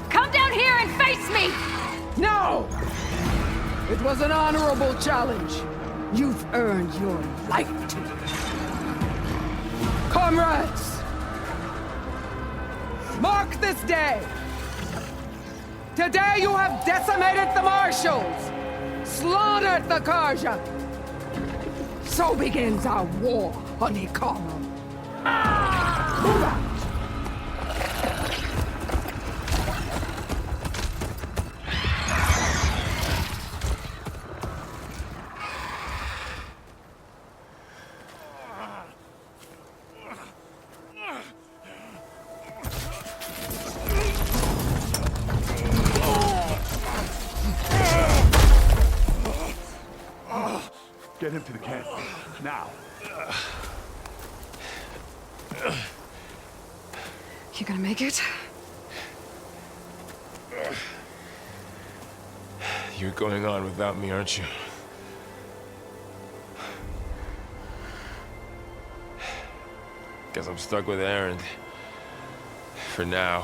Come down here and face me! No! It was an honorable challenge. You've earned your life to it. Comrades! Mark this day! Today you have decimated the Marshals! Slaughtered the Karja! So begins our war on Ikara. Move out! Get him to the camp. Now. You gonna make it? You're going on without me, aren't you? Guess I'm stuck with Aaron. For now.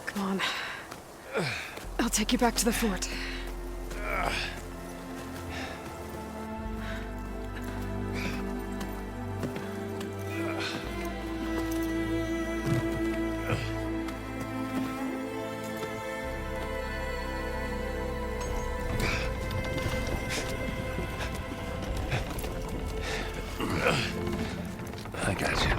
Come on. I'll take you back to the fort. I got you.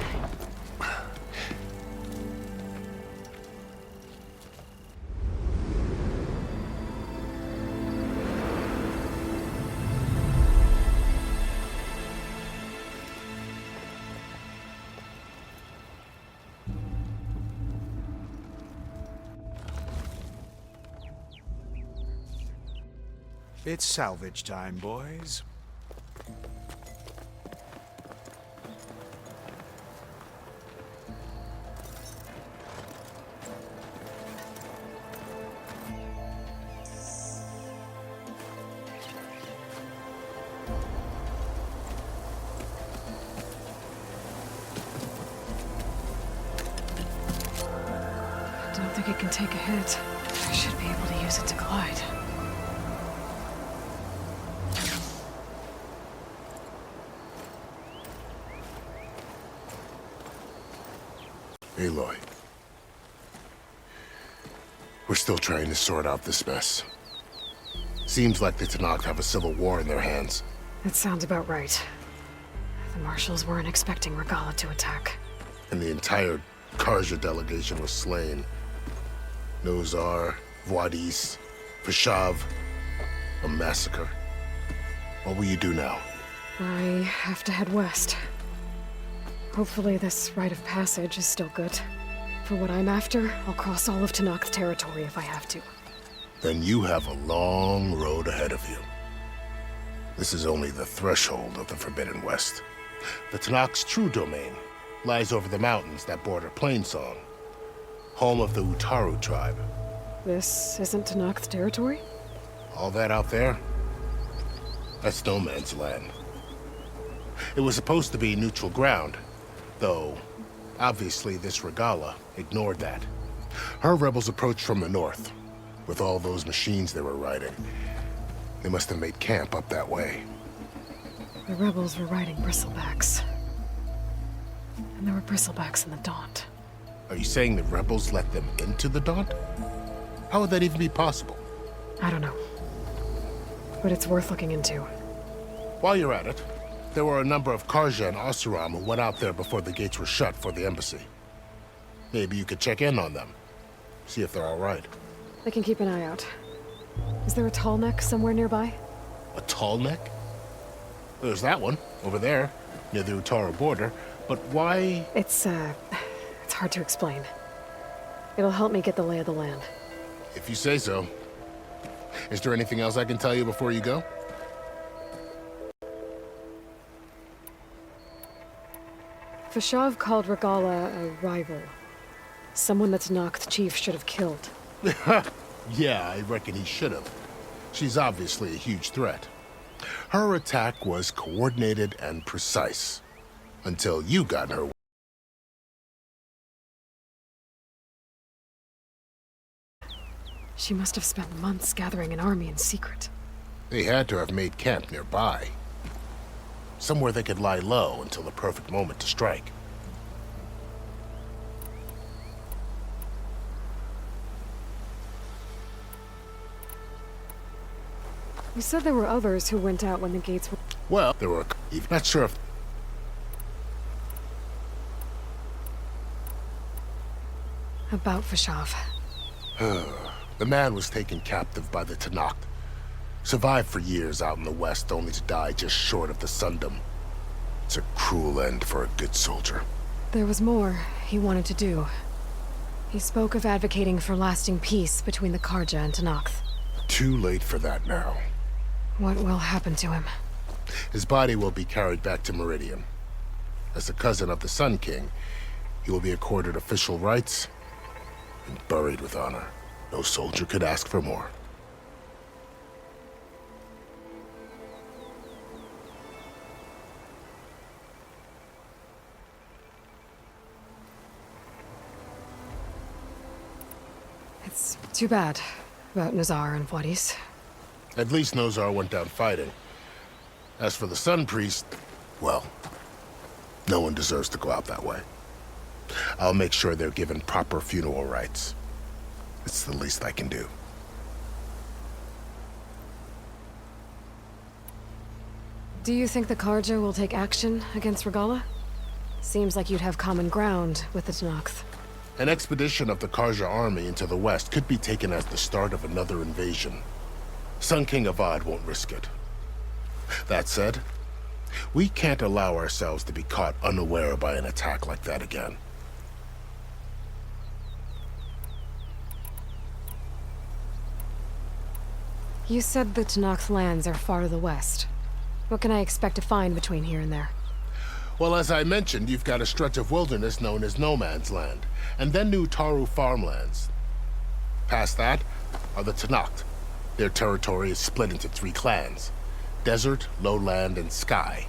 It's salvage time, boys. I don't think it can take a hit. I should be able to use it to glide. Aloy. We're still trying to sort out this mess. Seems like the Tenakth have a civil war in their hands. That sounds about right. The Marshals weren't expecting Regala to attack. And the entire Karja delegation was slain. Nozar, Vuadis, Vashav. A massacre. What will you do now? I have to head west. Hopefully this rite of passage is still good. For what I'm after, I'll cross all of Tenakth territory if I have to. then you have a long road ahead of you. This is only the threshold of the Forbidden West. The Tanakh's true domain lies over the mountains that border Plainsong, home of the Utaru tribe. This isn't Tanakh's territory? All that out there? That's no man's land. It was supposed to be neutral ground, though obviously this Regala ignored that. Her rebels approached from the north, with all those machines they were riding. They must have made camp up that way. The rebels were riding bristlebacks. And there were bristlebacks in the Daunt. Are you saying the rebels let them into the Daunt? How would that even be possible? I don't know. But it's worth looking into. While you're at it, there were a number of Karja and Oseram who went out there before the gates were shut for the embassy. Maybe you could check in on them. See if they're all right. I can keep an eye out. Is there a tall neck somewhere nearby? A tall neck? There's that one, over there, near the Utaru border. But why? It's hard to explain. It'll help me get the lay of the land. If you say so. Is there anything else I can tell you before you go? Fashav called Regala a rival. Someone that Tanakh the chief should have killed. Yeah, I reckon he should have. She's obviously a huge threat. Her attack was coordinated and precise. Until you got in her way. She must have spent months gathering an army in secret. They had to have made camp nearby. Somewhere they could lie low until the perfect moment to strike. You said there were others who went out when the gates were... Well, there were... Not sure if... About Fashav. The man was taken captive by the Tanakh. Survived for years out in the west, only to die just short of the Sundom. It's a cruel end for a good soldier. There was more he wanted to do. He spoke of advocating for lasting peace between the Karja and Tanakh. Too late for that now. What will happen to him? His body will be carried back to Meridian. As a cousin of the Sun King, he will be accorded official rights and buried with honor. No soldier could ask for more. It's too bad about Nazar and Wadis. At least Nozar went down fighting. As for the Sun Priest, well, no one deserves to go out that way. I'll make sure they're given proper funeral rites. It's the least I can do. Do you think the Karja will take action against Regala? Seems like you'd have common ground with the Tanakh. An expedition of the Karja army into the west could be taken as the start of another invasion. Sun King Avad won't risk it. That said, we can't allow ourselves to be caught unaware by an attack like that again. You said the Tanakh lands are far to the west. What can I expect to find between here and there? Well, as I mentioned, you've got a stretch of wilderness known as No Man's Land, and then New Taru farmlands. Past that are the Tanakh. Their territory is split into 3 clans: Desert, Lowland, and Sky.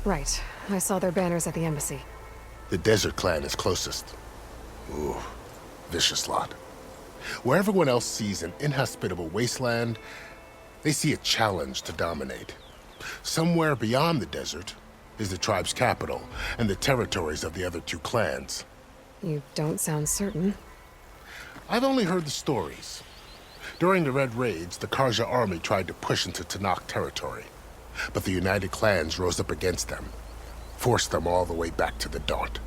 Right. I saw their banners at the embassy. The Desert clan is closest. Ooh, vicious lot. Where everyone else sees an inhospitable wasteland, they see a challenge to dominate. Somewhere beyond the desert is the tribe's capital and the territories of the other 2 clans. You don't sound certain. I've only heard the stories. During the Red Raids, the Karja army tried to push into Tanakh territory, but the United Clans rose up against them, forced them all the way back to the Daunt.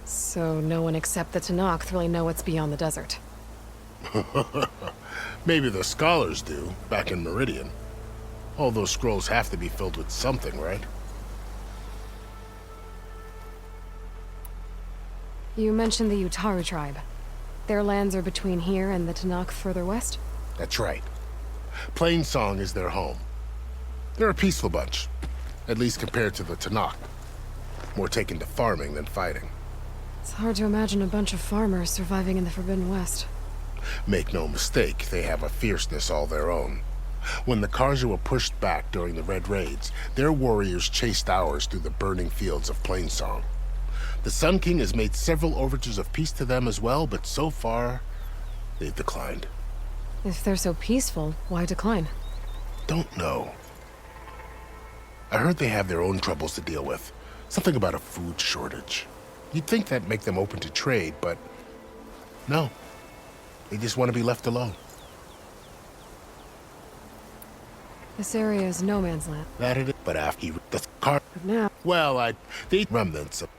So no one except the Tanakh really know what's beyond the desert. Maybe the scholars do, back in Meridian. All those scrolls have to be filled with something, right? You mentioned the Utaru tribe. Their lands are between here and the Tanakh further west? That's right. Plainsong is their home. They're a peaceful bunch, at least compared to the Tanakh. More taken to farming than fighting. It's hard to imagine a bunch of farmers surviving in the Forbidden West. Make no mistake, they have a fierceness all their own. When the Karja were pushed back during the Red Raids, their warriors chased ours through the burning fields of Plainsong. The Sun King has made several overtures of peace to them as well, but so far, they've declined. If they're so peaceful, why decline? Don't know. I heard they have their own troubles to deal with. Something about a food shortage. You'd think that'd make them open to trade, but no. They just want to be left alone. This area is no man's land. That it is, but after the car. But now... Well, the remnants of...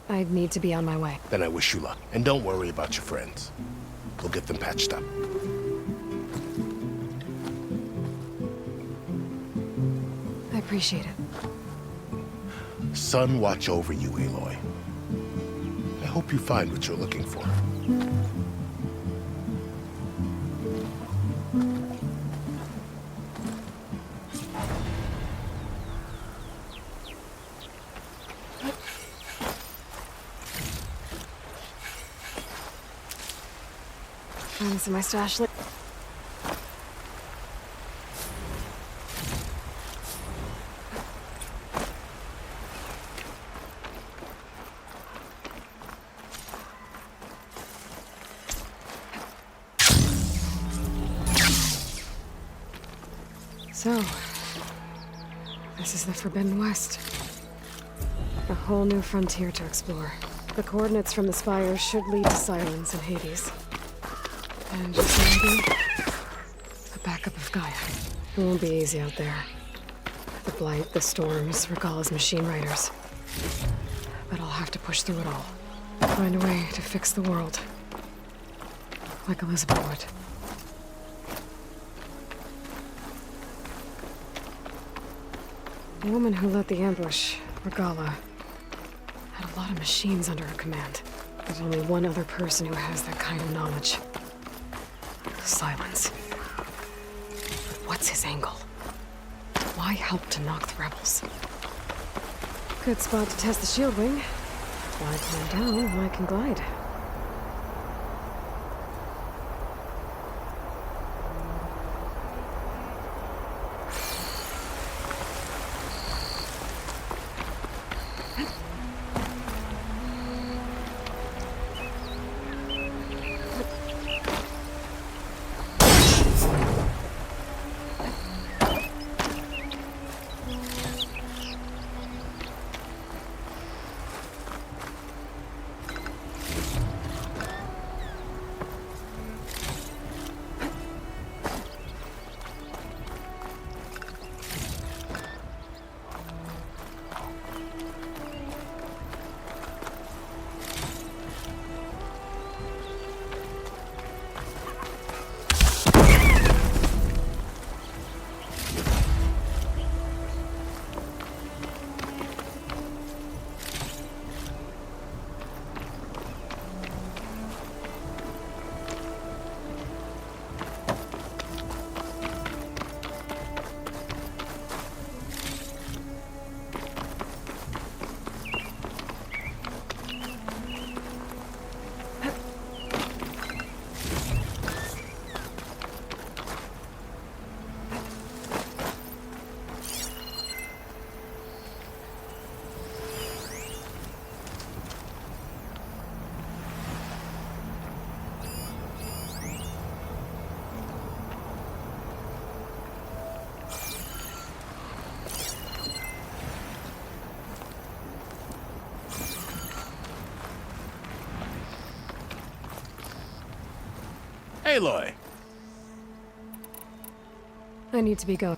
I need to be on my way. Then I wish you luck. And don't worry about your friends. We'll get them patched up. I appreciate it. Sun watch over you, Aloy. I hope you find what you're looking for. Find this in my stash. So, this is the Forbidden West. A whole new frontier to explore. The coordinates from the spires should lead to Silence and Hades. And just maybe a backup of Gaia. It won't be easy out there. The Blight, the Storms, Regalla's machine riders. But I'll have to push through it all. Find a way to fix the world. Like Elizabeth would. The woman who led the ambush, Regalla, had a lot of machines under her command. There's only one other person who has that kind of knowledge. Silence. But what's his angle? Why help to knock the rebels? Good spot to test the shield wing. Why climb down when I can glide? Aloy! I need to be going.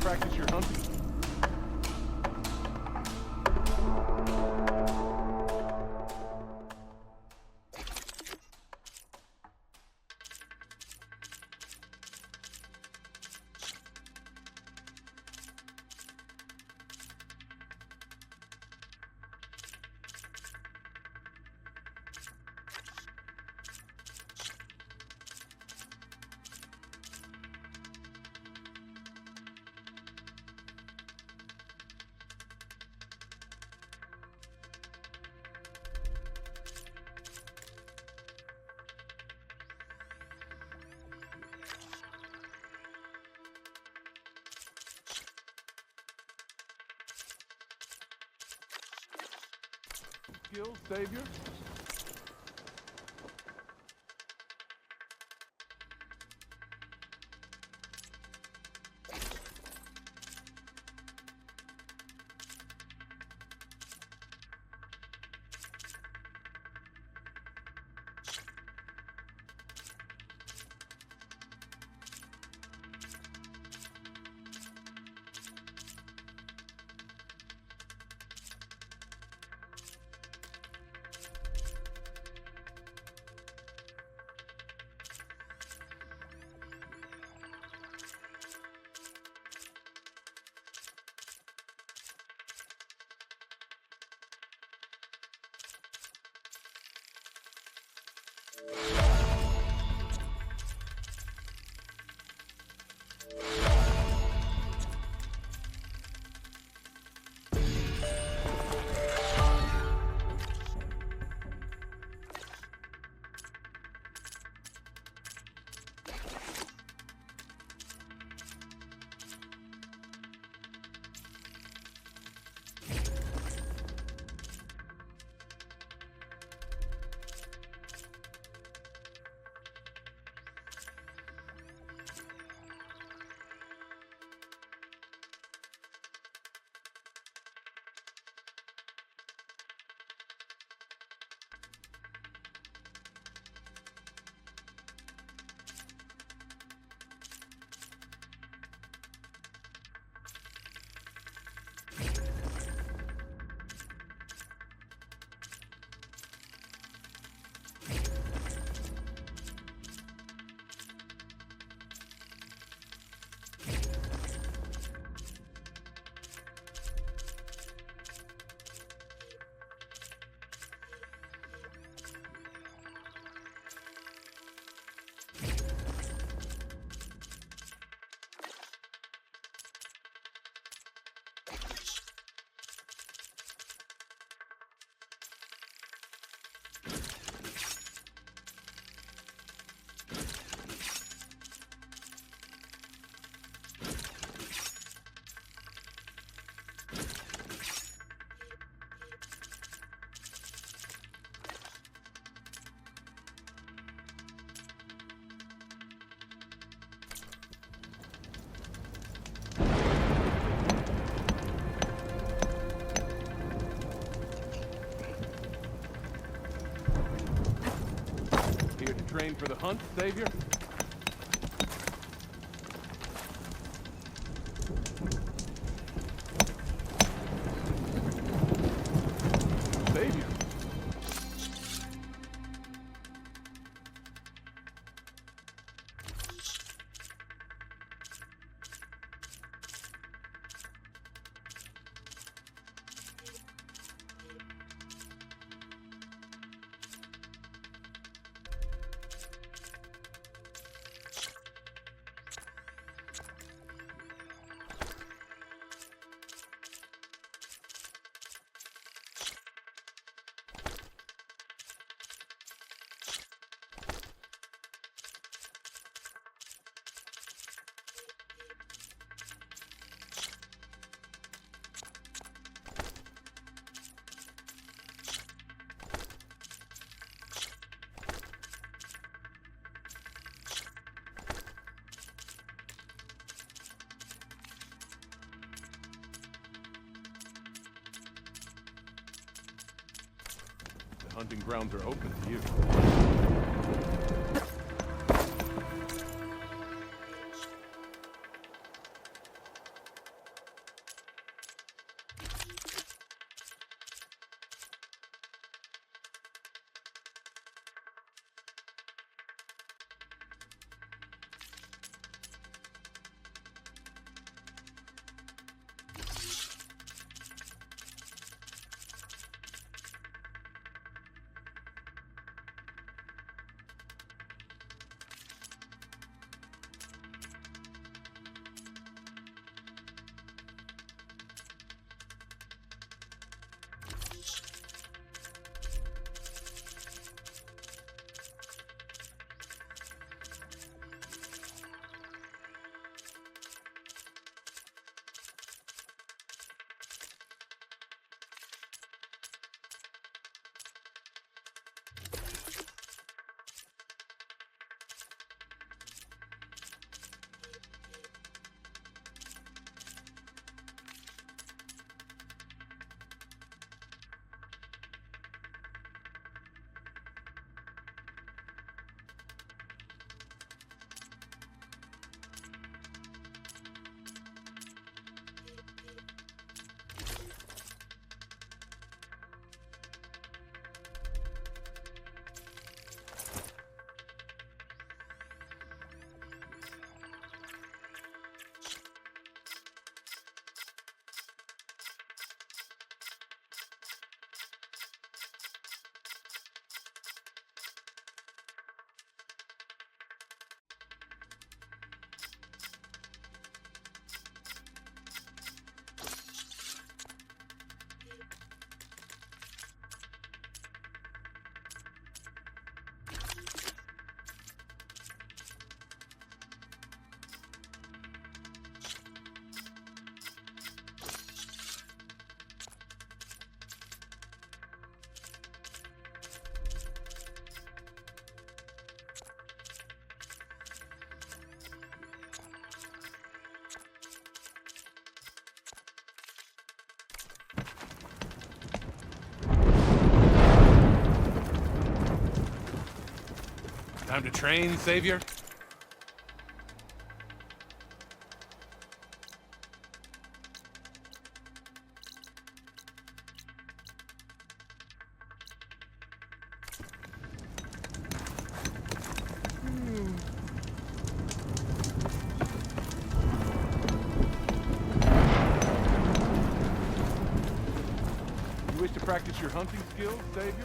practice your hunting? Skills, Savior? Train for the hunt, Savior? Savior? Hunting grounds are open to you. Time to train, Savior? You wish to practice your hunting skills, Savior?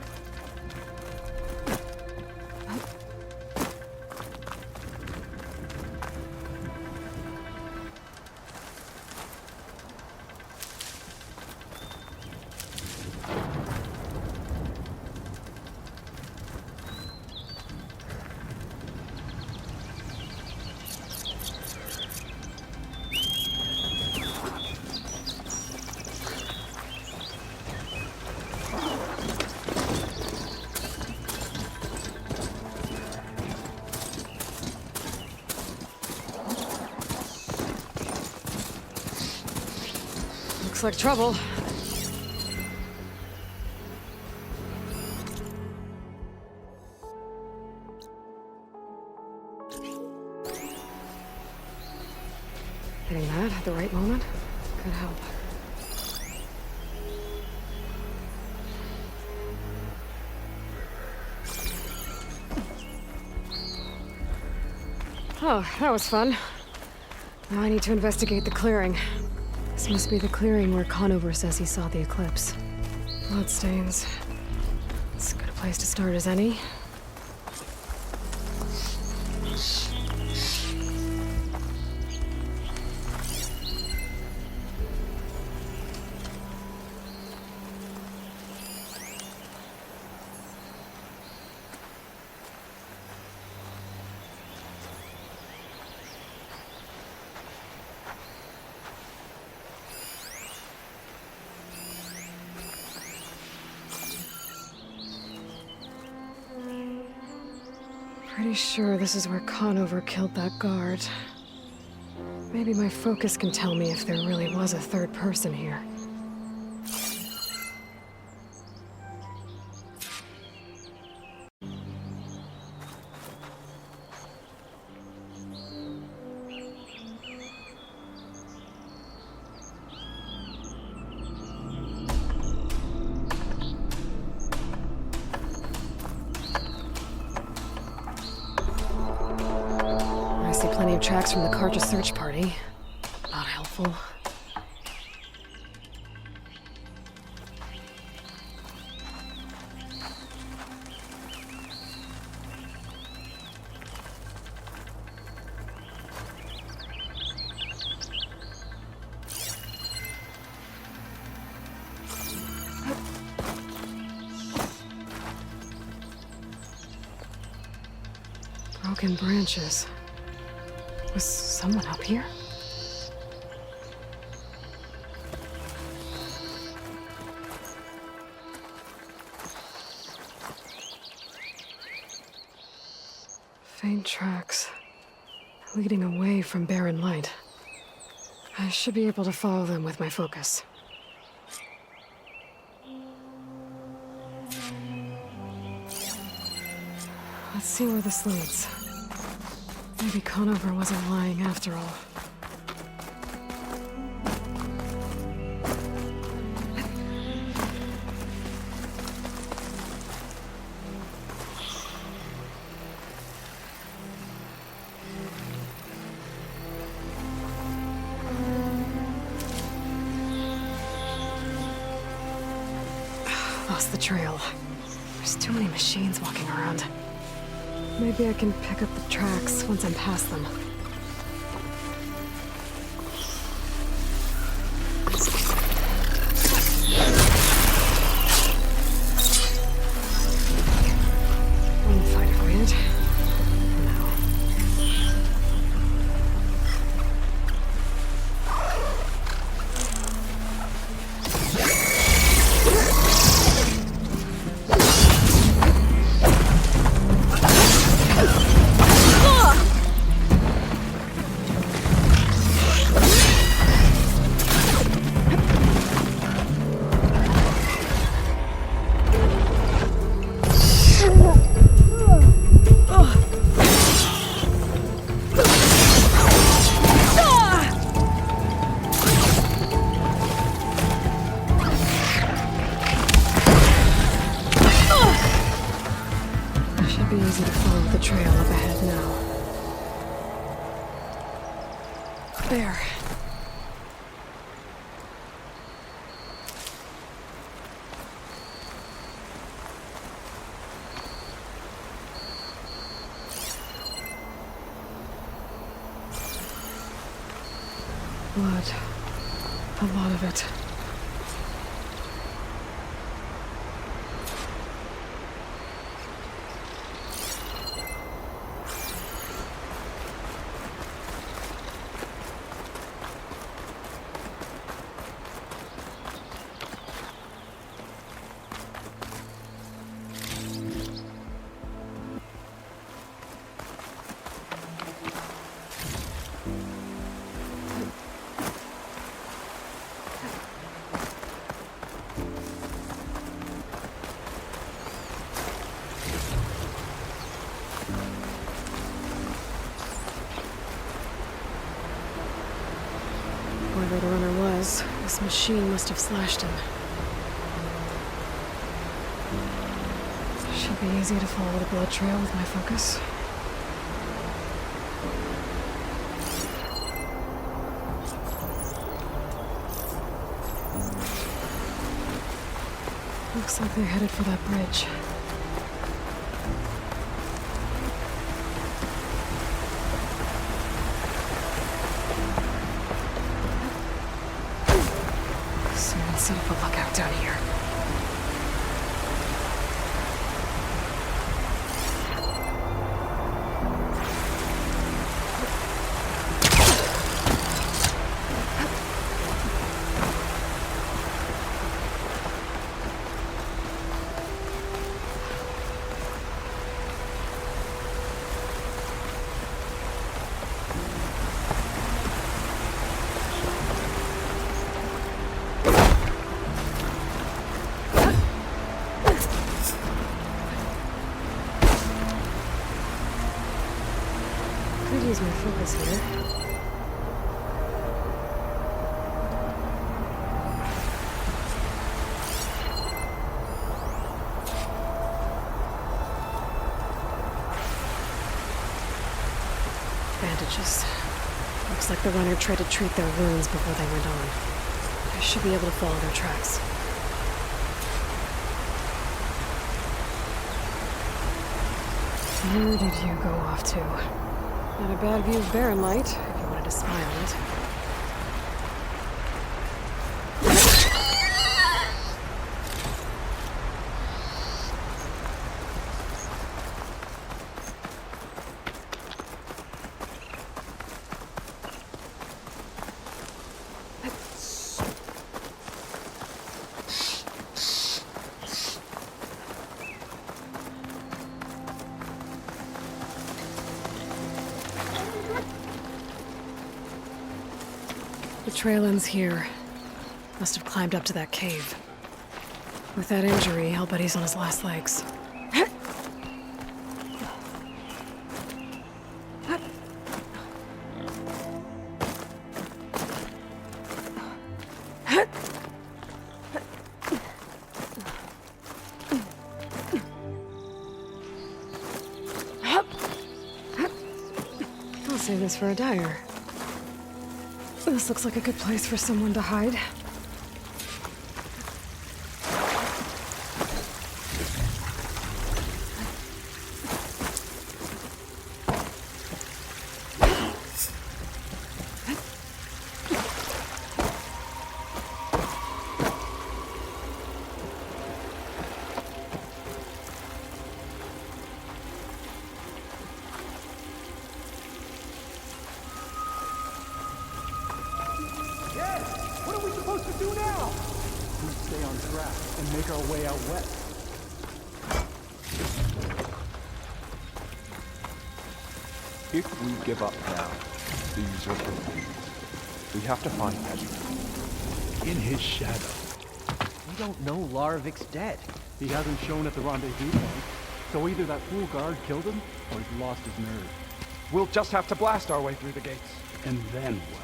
Looks like trouble. Hitting that at the right moment could help. Oh, that was fun. Now I need to investigate the clearing. This must be the clearing where Conover says he saw the eclipse. Bloodstains. As good a place to start as any. Pretty sure this is where Conover killed that guard. Maybe my focus can tell me if there really was a third person here. Plenty of tracks from the Karja search party. Not helpful. Broken branches. Was someone up here? Faint tracks, leading away from barren light. I should be able to follow them with my focus. Let's see where this leads. Maybe Conover wasn't lying after all. Lost the trail. There's too many machines walking around. Maybe I can pick up the tracks once I'm past them. Wouldn't fight if I didn't. No. Follow the trail up ahead now. There. Blood. A lot of it. Whoever the runner was, this machine must have slashed him. Should be easy to follow the blood trail with my focus. Looks like they're headed for that bridge. Someone set up a lookout down here. Could use my focus here. Bandages. Looks like the runner tried to treat their wounds before they went on. I should be able to follow their tracks. Where did you go off to? Not a bad view of barren light, if you wanted to spy on it. The trail ends here. Must have climbed up to that cave. With that injury, I'll bet he's on his last legs. I'll save this for a dyer. This looks like a good place for someone to hide. What are we supposed to do now? We stay on track and make our way out west. If we give up now, these are the we have to find Ezra. In his shadow. We don't know Larvik's dead. He hasn't shown at the rendezvous point, so either that fool guard killed him, or he's lost his nerve. We'll just have to blast our way through the gates. And then what?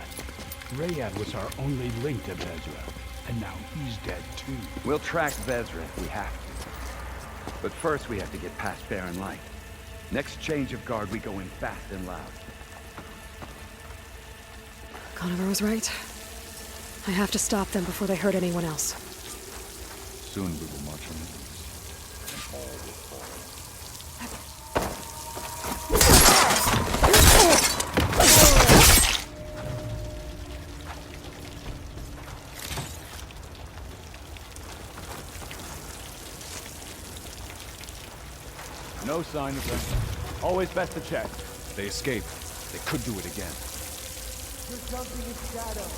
Rayad was our only link to Vezra, and now he's dead too. We'll track Vezra if we have to. But first we have to get past Barren Light. Next change of guard, we go in fast and loud. Conover was right. I have to stop them before they hurt anyone else. Soon we will march on enemies, and all will fall. No sign of them. Always best to check. They escaped. They could do it again. There's something in shadow.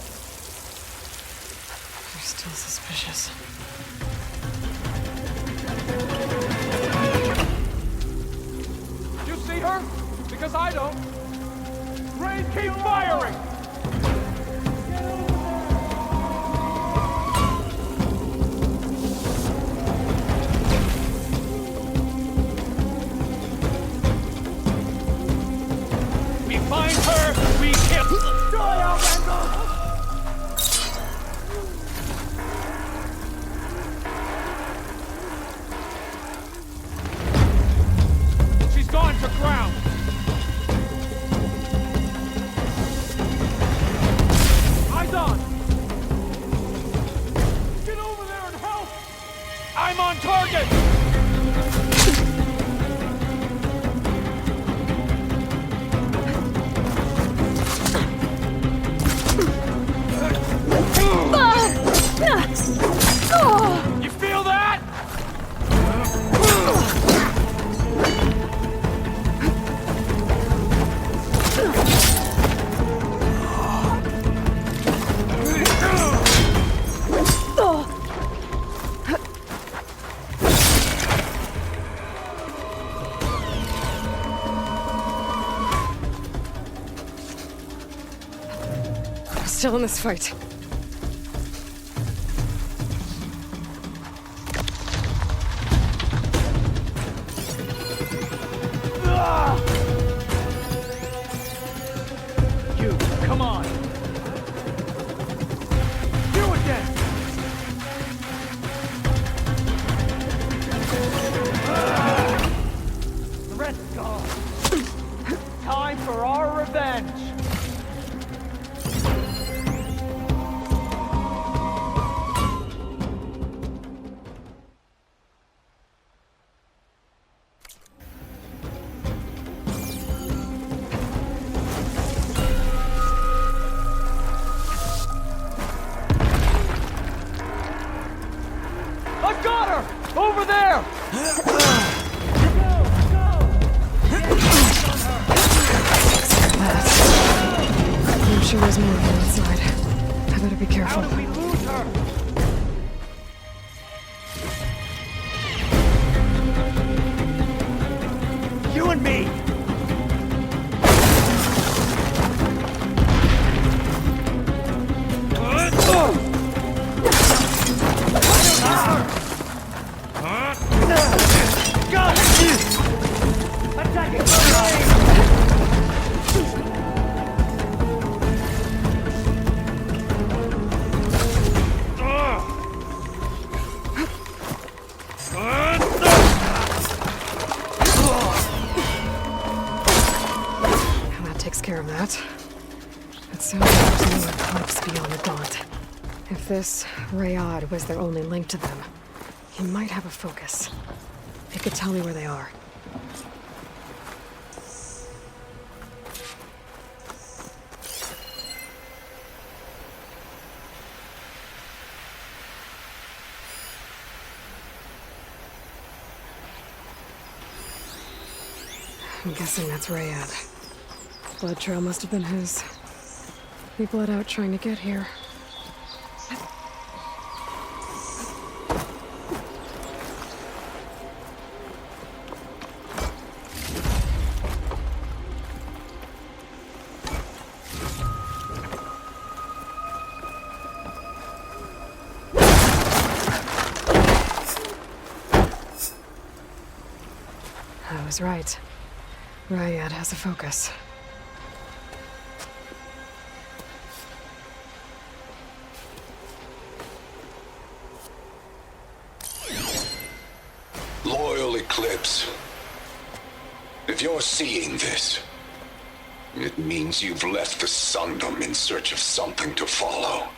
They're still suspicious. You see her? Because I don't. Rain, keep firing! We find her, we kill. Destroy our Randall! She's gone to ground. Eyes on! Get over there and help! I'm on target! You feel that? I'm still in this fight. You, come on. You again. The rest gone. Time for our revenge. I've got her! Over there! I'm sure there's more on the outside. I better be careful. How did we lose her? You and me! Got it! Attacking And that takes care of that. It sounds like there's more clips beyond the gaunt. If this Rayad was their only link to them, he might have a focus. He could tell me where they are. I'm guessing that's Rayad. Blood trail must have been his. He bled out trying to get here. I was right. Rayad has a focus. Loyal Eclipse. If you're seeing this, it means you've left the Sundom in search of something to follow.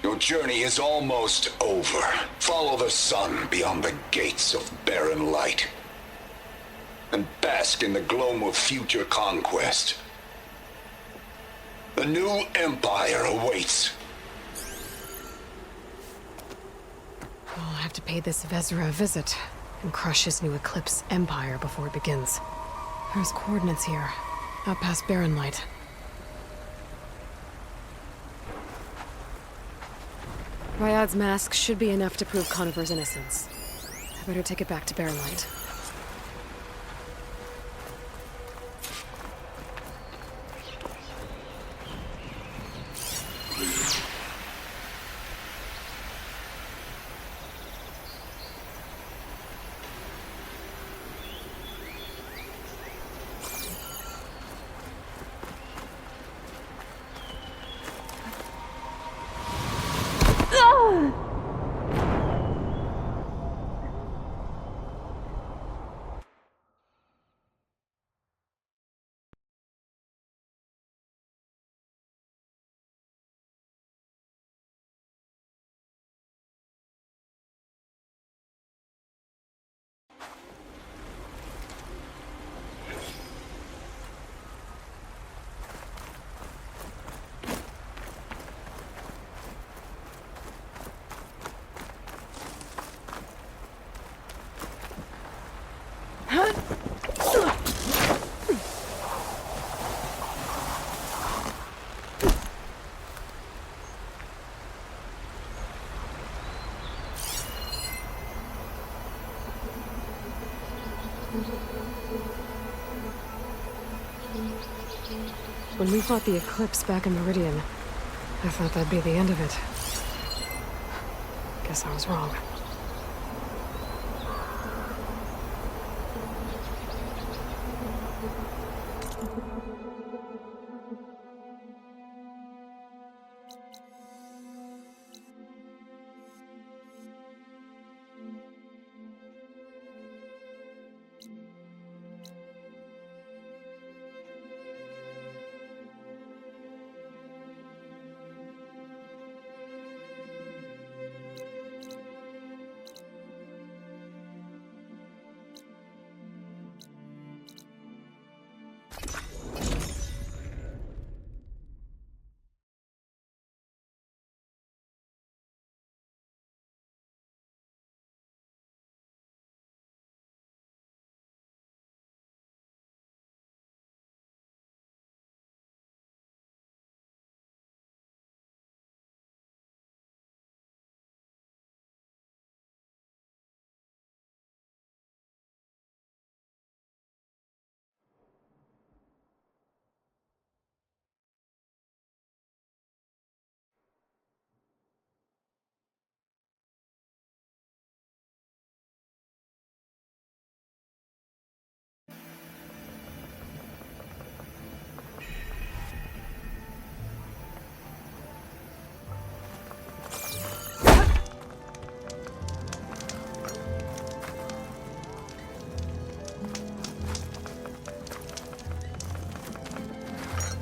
Your journey is almost over. Follow the sun beyond the gates of barren light, and bask in the gloam of future conquest. The new empire awaits. We'll have to pay this Vezra a visit and crush his new Eclipse empire before it begins. There's coordinates here, out past Barren Light. Ryad's mask should be enough to prove Conover's innocence. I better take it back to Barren Light. When we fought the Eclipse back in Meridian, I thought that'd be the end of it. Guess I was wrong.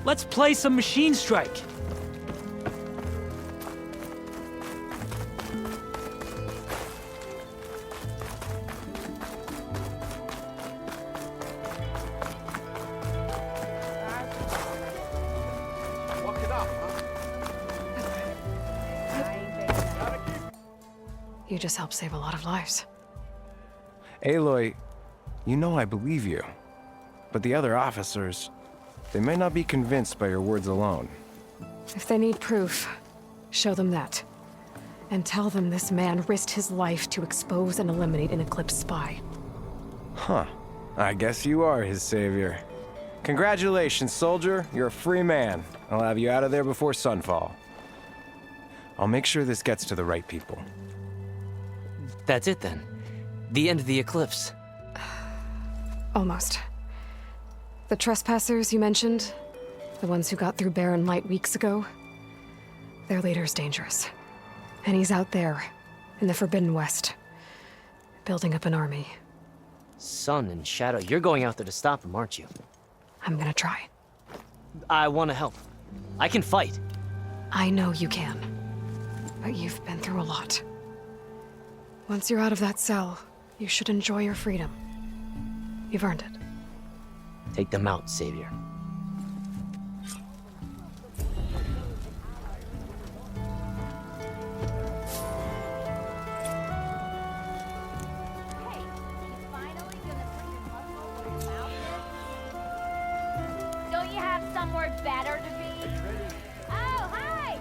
Let's play some Machine Strike. You just helped save a lot of lives. Aloy, you know I believe you. But the other officers, they may not be convinced by your words alone. If they need proof, show them that. And tell them this man risked his life to expose and eliminate an Eclipse spy. Huh. I guess you are his savior. Congratulations, soldier. You're a free man. I'll have you out of there before sunfall. I'll make sure this gets to the right people. That's it then. The end of the Eclipse. Almost. The trespassers you mentioned, the ones who got through Barren Light weeks ago, their leader's dangerous. And he's out there, in the Forbidden West, building up an army. Sun and Shadow, you're going out there to stop him, aren't you? I'm gonna try. I want to help. I can fight. I know you can. But you've been through a lot. Once you're out of that cell, you should enjoy your freedom. You've earned it. Take them out, Savior. Don't you have somewhere better to be? Oh, hi!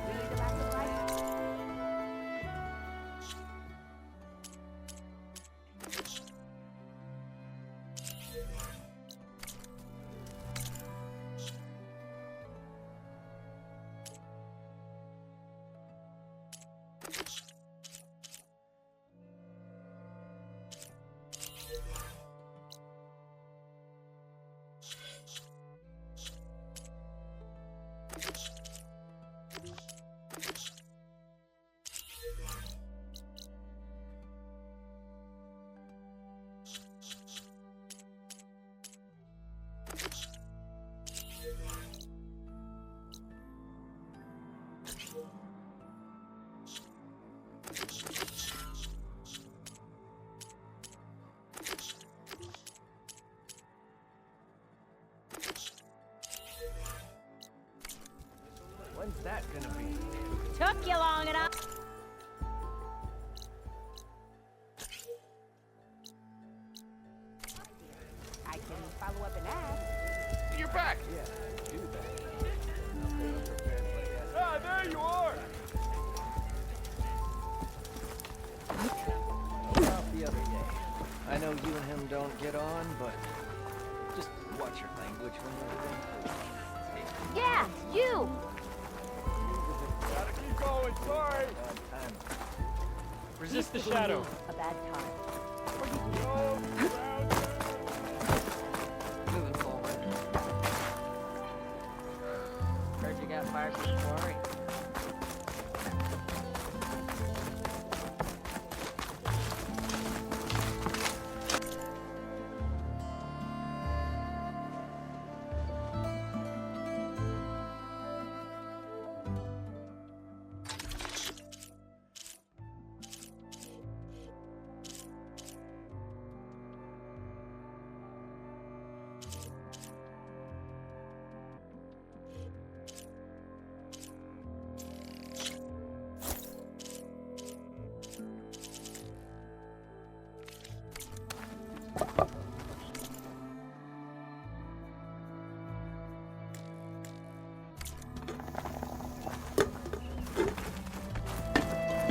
When's that gonna be? Took you long enough. I can follow up and ask. You're back! Yeah, do that. Ah, there you are! Off the other day. I know you and him don't get on, but just watch your language when you're in. Yeah, you! Gotta keep going, sorry! Resist the shadow. A bad time. Moving forward. Heard you got fired from the quarry.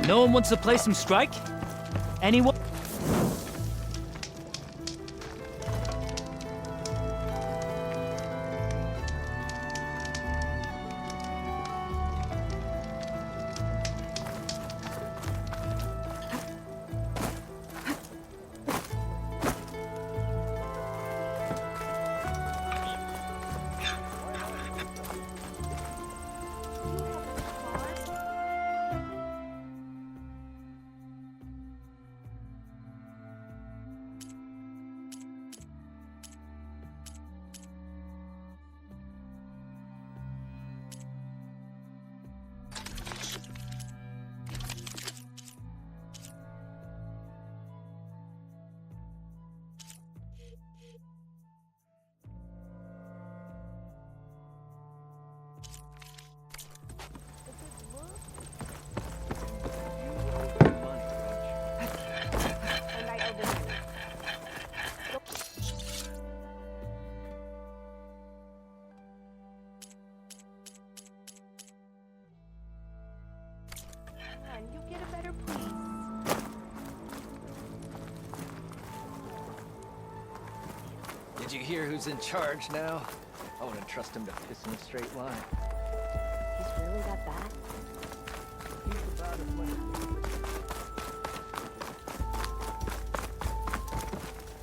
No one wants to play some strike? Anyone? And you get a better place. Did you hear who's in charge now? I wouldn't trust him to piss in a straight line. He's really that bad? He's about as much.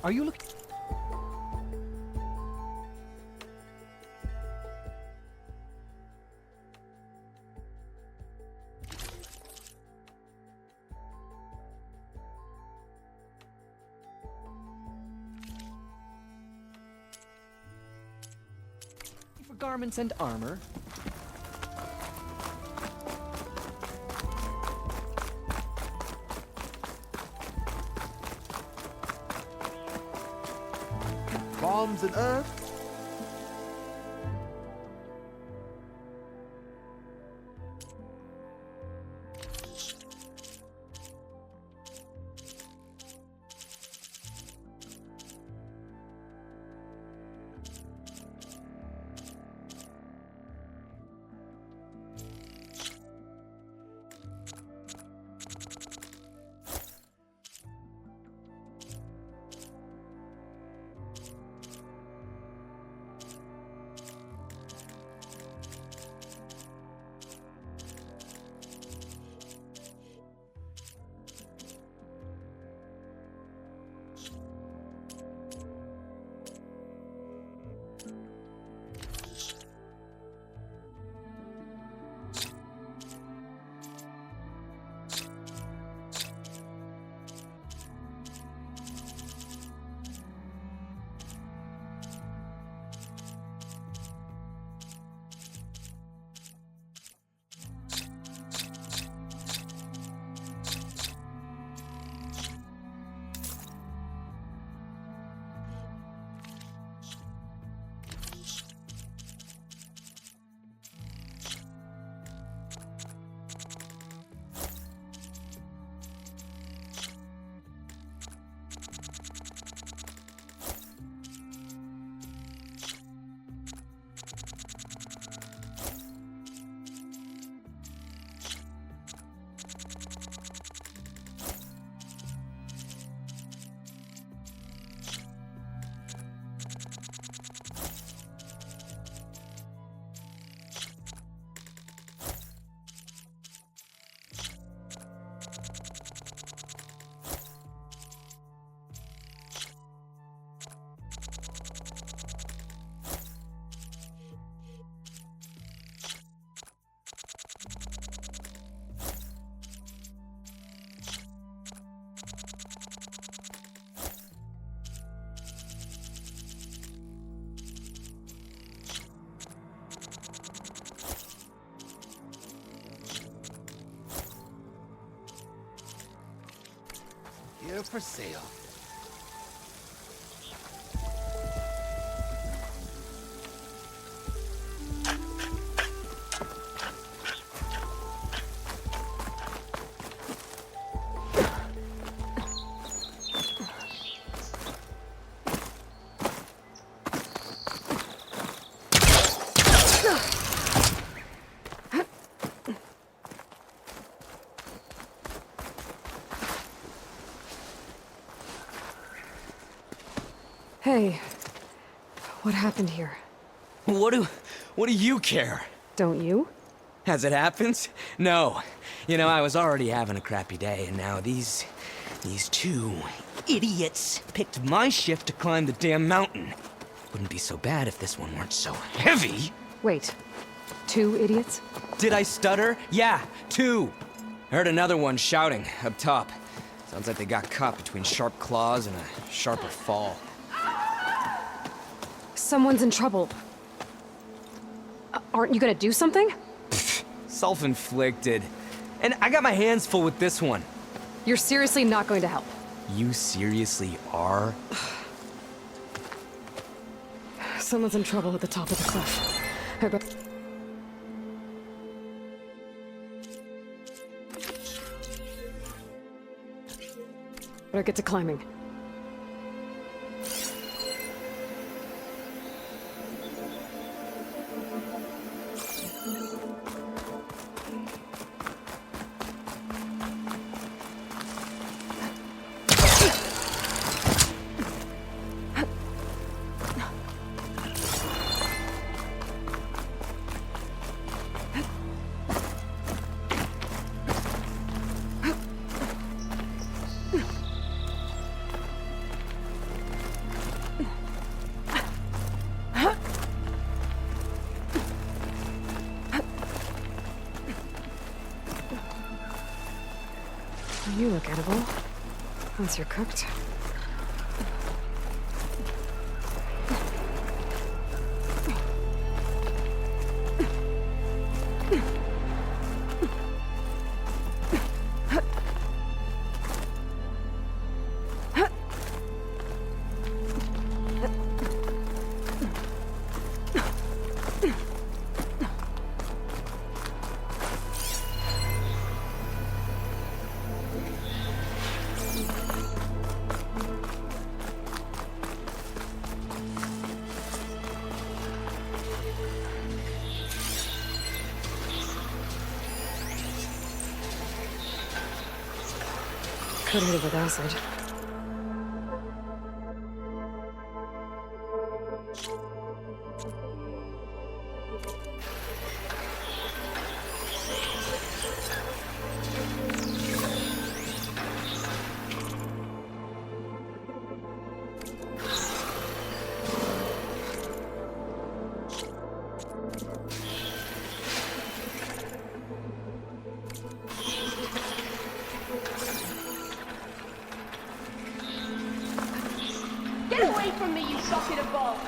Are you looking? garments and armor. Bombs and earth? Here for sale. Hey, what happened here? What do you care? Don't you? As it happens? No. You know, I was already having a crappy day, and now these two idiots picked my shift to climb the damn mountain. Wouldn't be so bad if this one weren't so heavy. Wait, 2 idiots? Did I stutter? Yeah, 2. I heard another one shouting up top. Sounds like they got caught between sharp claws and a sharper fall. Someone's in trouble. Aren't you gonna do something? Self-inflicted. And I got my hands full with this one. You're seriously not going to help? You seriously are? Someone's in trouble at the top of the cliff. Better get to climbing. You look edible. Once you're cooked. Could hit it with acid. Get away from me, you bucket of balls!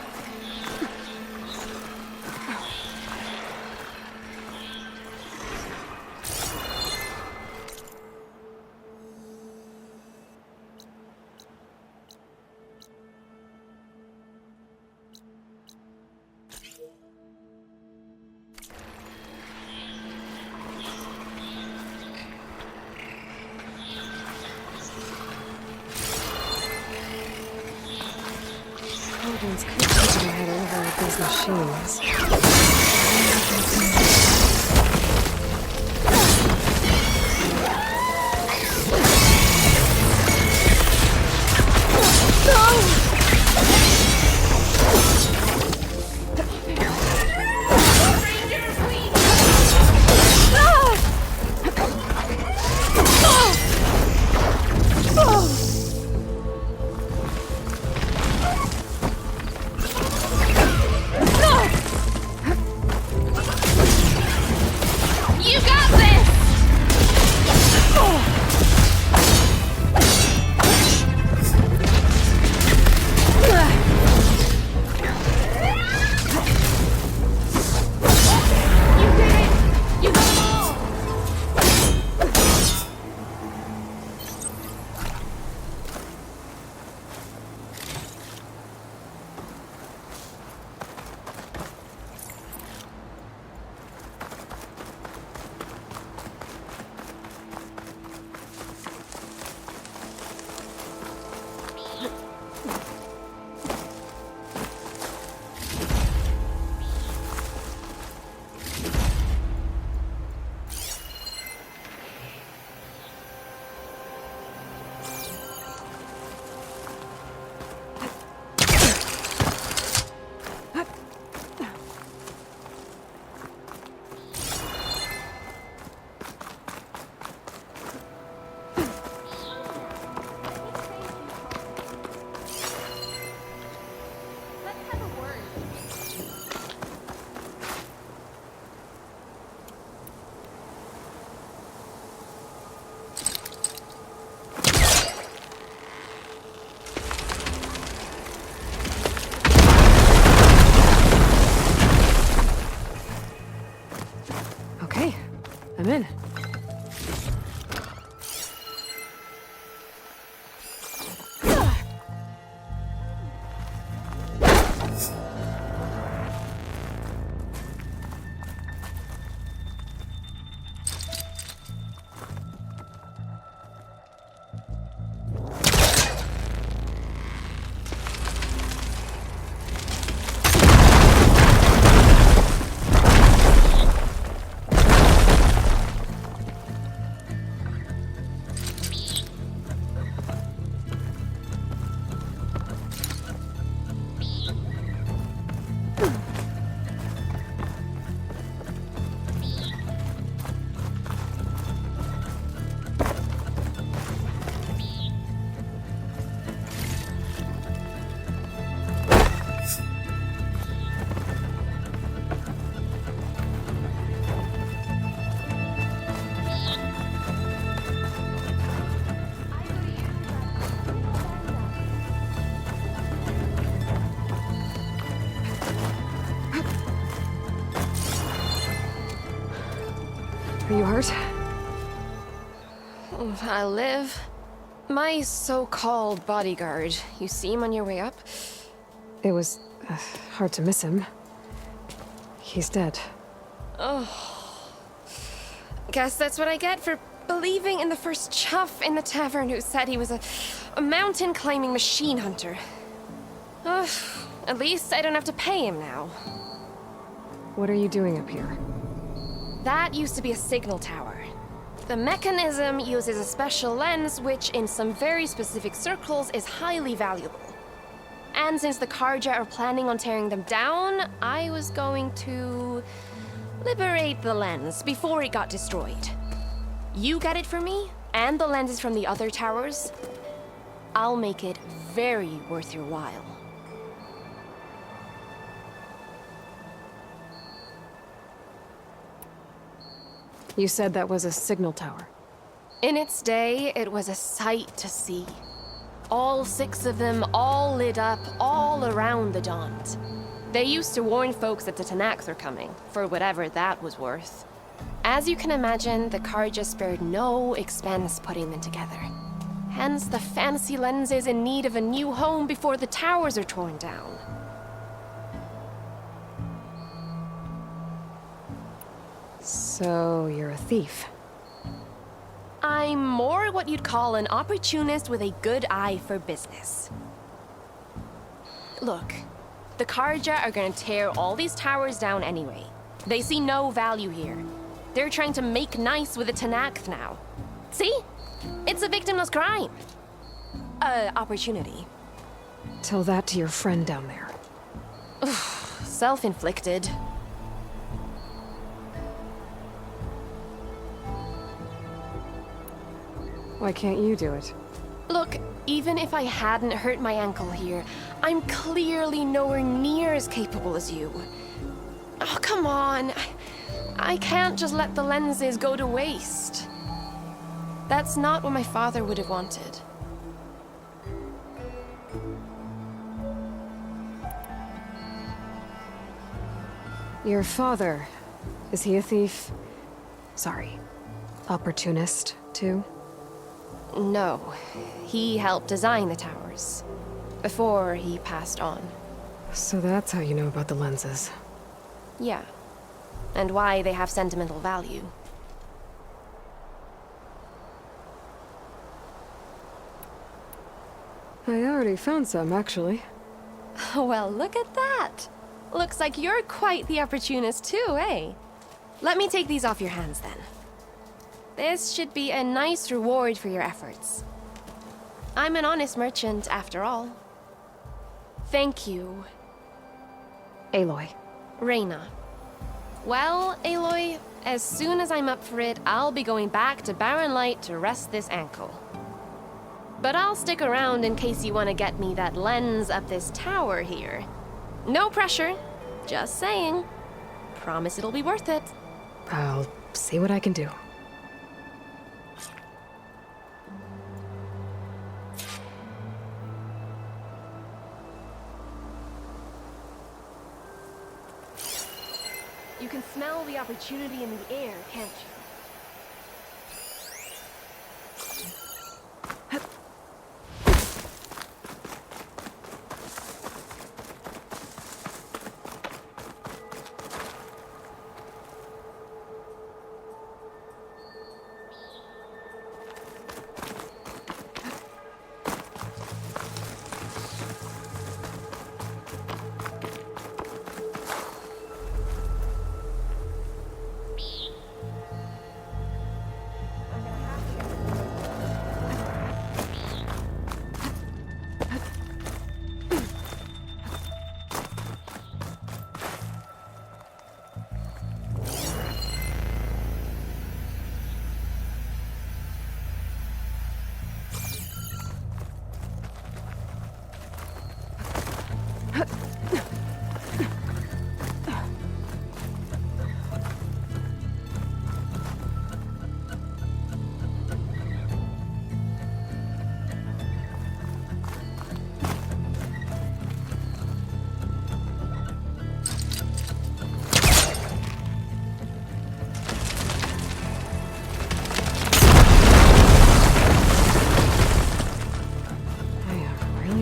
Cauldrons could keep their head over with these machines. You got this! You did it! You got them all! Okay, I'm in. Are you hurt? I live. My so-called bodyguard. You see him on your way up? It was hard to miss him. He's dead. Oh. Guess that's what I get for believing in the first chuff in the tavern who said he was a mountain-climbing machine hunter. At least I don't have to pay him now. What are you doing up here? That used to be a signal tower. The mechanism uses a special lens which, in some very specific circles, is highly valuable. And since the Karja are planning on tearing them down, I was going to liberate the lens before it got destroyed. You get it for me, and the lenses from the other towers. I'll make it very worth your while. You said that was a signal tower. In its day, it was a sight to see. All 6 of them, all lit up, all around the Daunt. They used to warn folks that the Tanakhs were coming, for whatever that was worth. As you can imagine, the Karja spared no expense putting them together. Hence the fancy lenses in need of a new home before the towers are torn down. So, you're a thief. I'm more what you'd call an opportunist with a good eye for business. Look, the Karja are gonna tear all these towers down anyway. They see no value here. They're trying to make nice with the Tanakh now. See? It's a victimless crime. Opportunity. Tell that to your friend down there. Self-inflicted. Why can't you do it? Look, even if I hadn't hurt my ankle here, I'm clearly nowhere near as capable as you. Oh, come on. I can't just let the lenses go to waste. That's not what my father would have wanted. Your father, is he a thief? Sorry, opportunist, too? No, he helped design the towers before he passed on. So that's how you know about the lenses. Yeah, and why they have sentimental value. I already found some, actually. Well, look at that. Looks like you're quite the opportunist too, eh? Let me take these off your hands then. This should be a nice reward for your efforts. I'm an honest merchant, after all. Thank you. Aloy. Reyna. Well, Aloy, as soon as I'm up for it, I'll be going back to Barren Light to rest this ankle. But I'll stick around in case you want to get me that lens up this tower here. No pressure. Just saying. Promise it'll be worth it. I'll see what I can do. You can smell the opportunity in the air, can't you?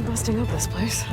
Busting up this place.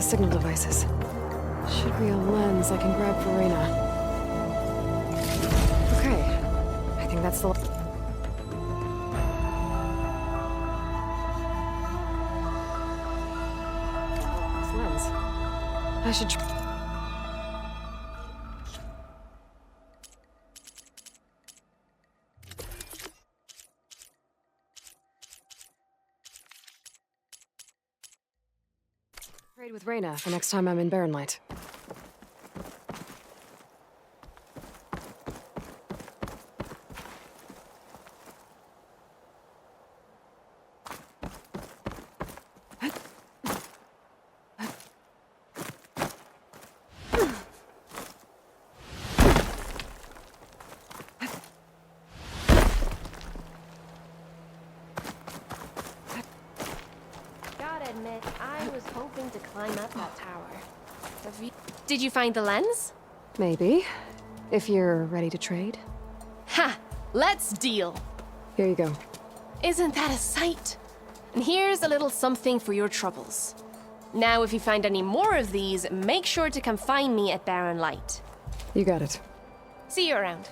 the signal devices. Should be a lens I can grab for Reyna. Okay. I think that's the... This lens. I should... trade with Reyna the next time I'm in Barren Light. Gotta admit, I was hoping to climb up that tower. Did you find the lens? Maybe. If you're ready to trade. Ha! Let's deal! Here you go. Isn't that a sight? And here's a little something for your troubles. Now, if you find any more of these, make sure to come find me at Barren Light. You got it. See you around.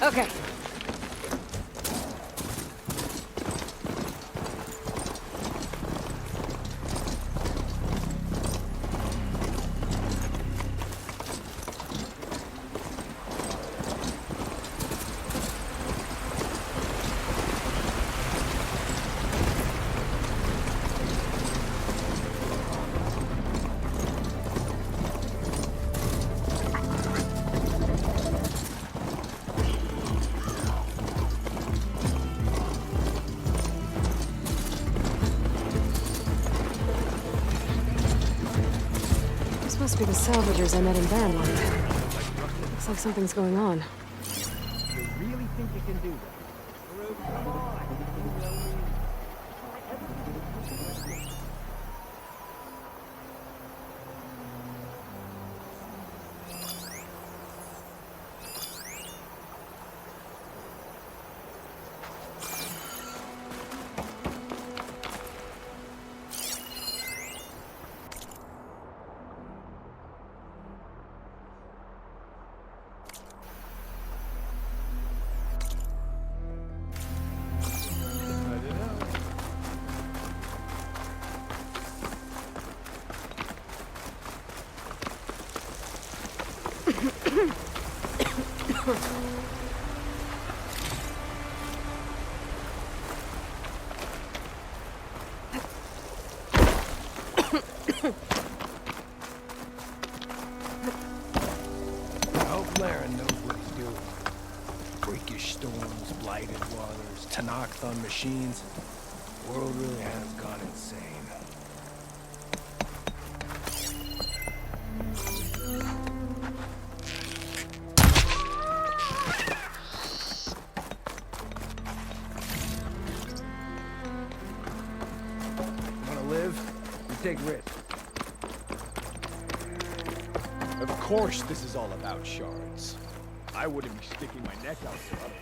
Okay. must be the salvagers I met in Bermain. Looks like something's going on. You really think you can do that? Come on. I hope Laren knows what he's doing. Freakish storms, blighted waters, Tanakh machines. The world really has gone insane. Wanna live? You take risks. Of course this is all about shards. I wouldn't be sticking my neck out for others.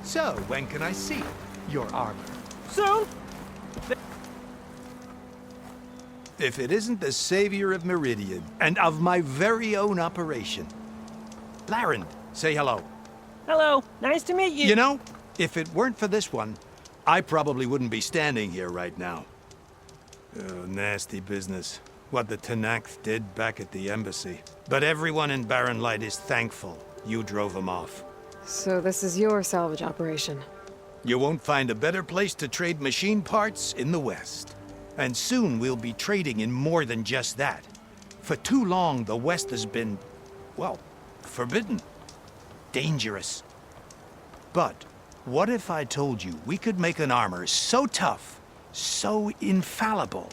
So, when can I see your armor? Soon? If it isn't the savior of Meridian, and of my very own operation. Laren, say hello. Hello, nice to meet you. You know, if it weren't for this one, I probably wouldn't be standing here right now. Oh, nasty business. What the Tanakh did back at the embassy. But everyone in Barren Light is thankful you drove them off. So this is your salvage operation. You won't find a better place to trade machine parts in the West. And soon we'll be trading in more than just that. For too long, the West has been, well, forbidden. Dangerous. But what if I told you we could make an armor so tough, so infallible,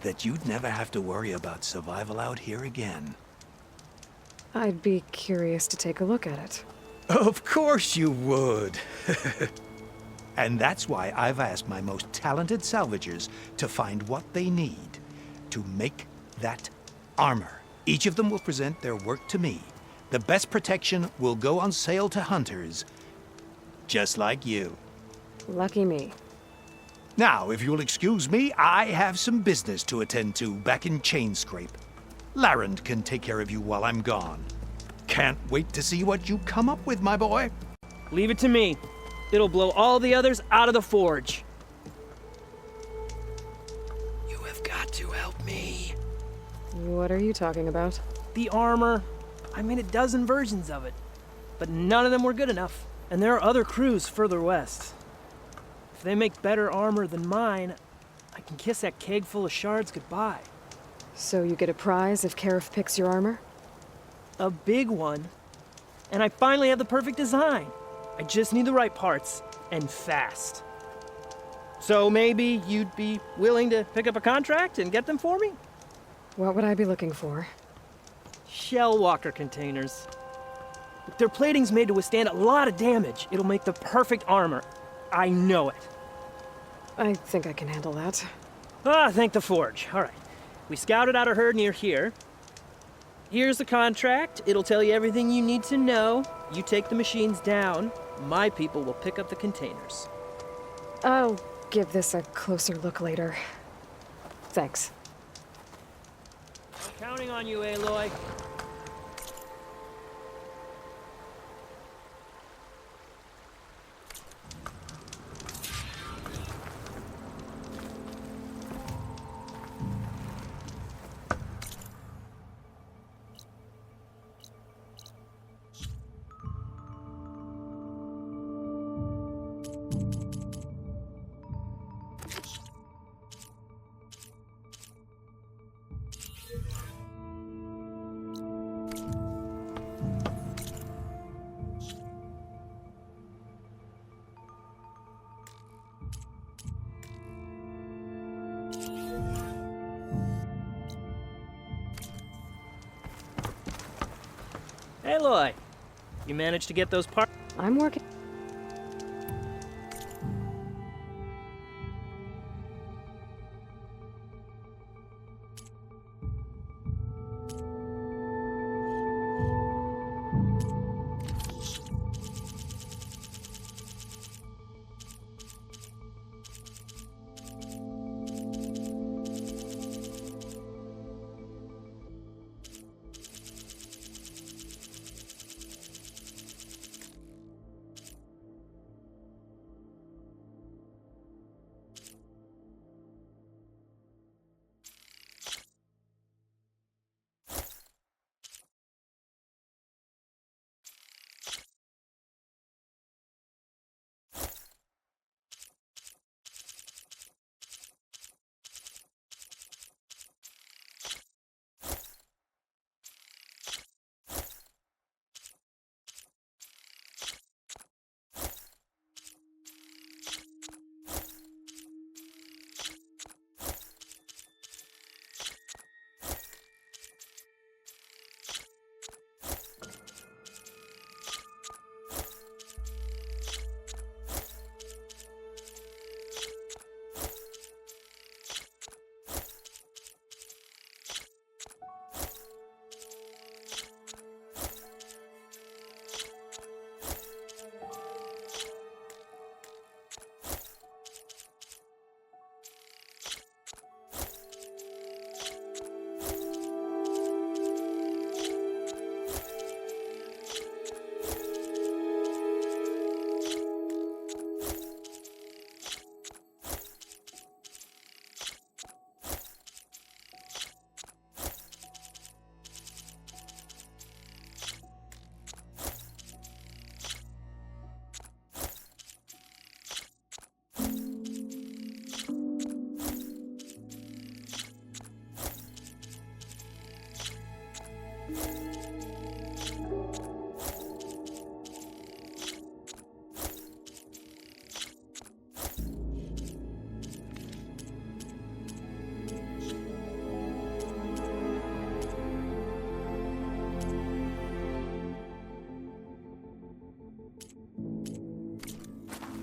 that you'd never have to worry about survival out here again? I'd be curious to take a look at it. Of course you would. And that's why I've asked my most talented salvagers to find what they need to make that armor. Each of them will present their work to me. The best protection will go on sale to hunters, just like you. Lucky me. Now, if you'll excuse me, I have some business to attend to back in Chainscrape. Laren can take care of you while I'm gone. Can't wait to see what you come up with, my boy. Leave it to me. It'll blow all the others out of the forge. You have got to help me. What are you talking about? The armor. I made a dozen versions of it, but none of them were good enough. And there are other crews further west. If they make better armor than mine, I can kiss that keg full of shards goodbye. So you get a prize if Karif picks your armor? A big one. And I finally have the perfect design. I just need the right parts, and fast. So maybe you'd be willing to pick up a contract and get them for me? What would I be looking for? Shell walker containers. Their plating's made to withstand a lot of damage. It'll make the perfect armor. I know it. I think I can handle that. Ah, thank the forge. All right. We scouted out a herd near here. Here's the contract. It'll tell you everything you need to know. You take the machines down. My people will pick up the containers. I'll give this a closer look later. Thanks. I'm counting on you, Aloy. Aloy, you managed to get those parts? I'm working.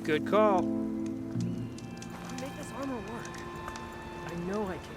Good call. Make this armor work. I know I can.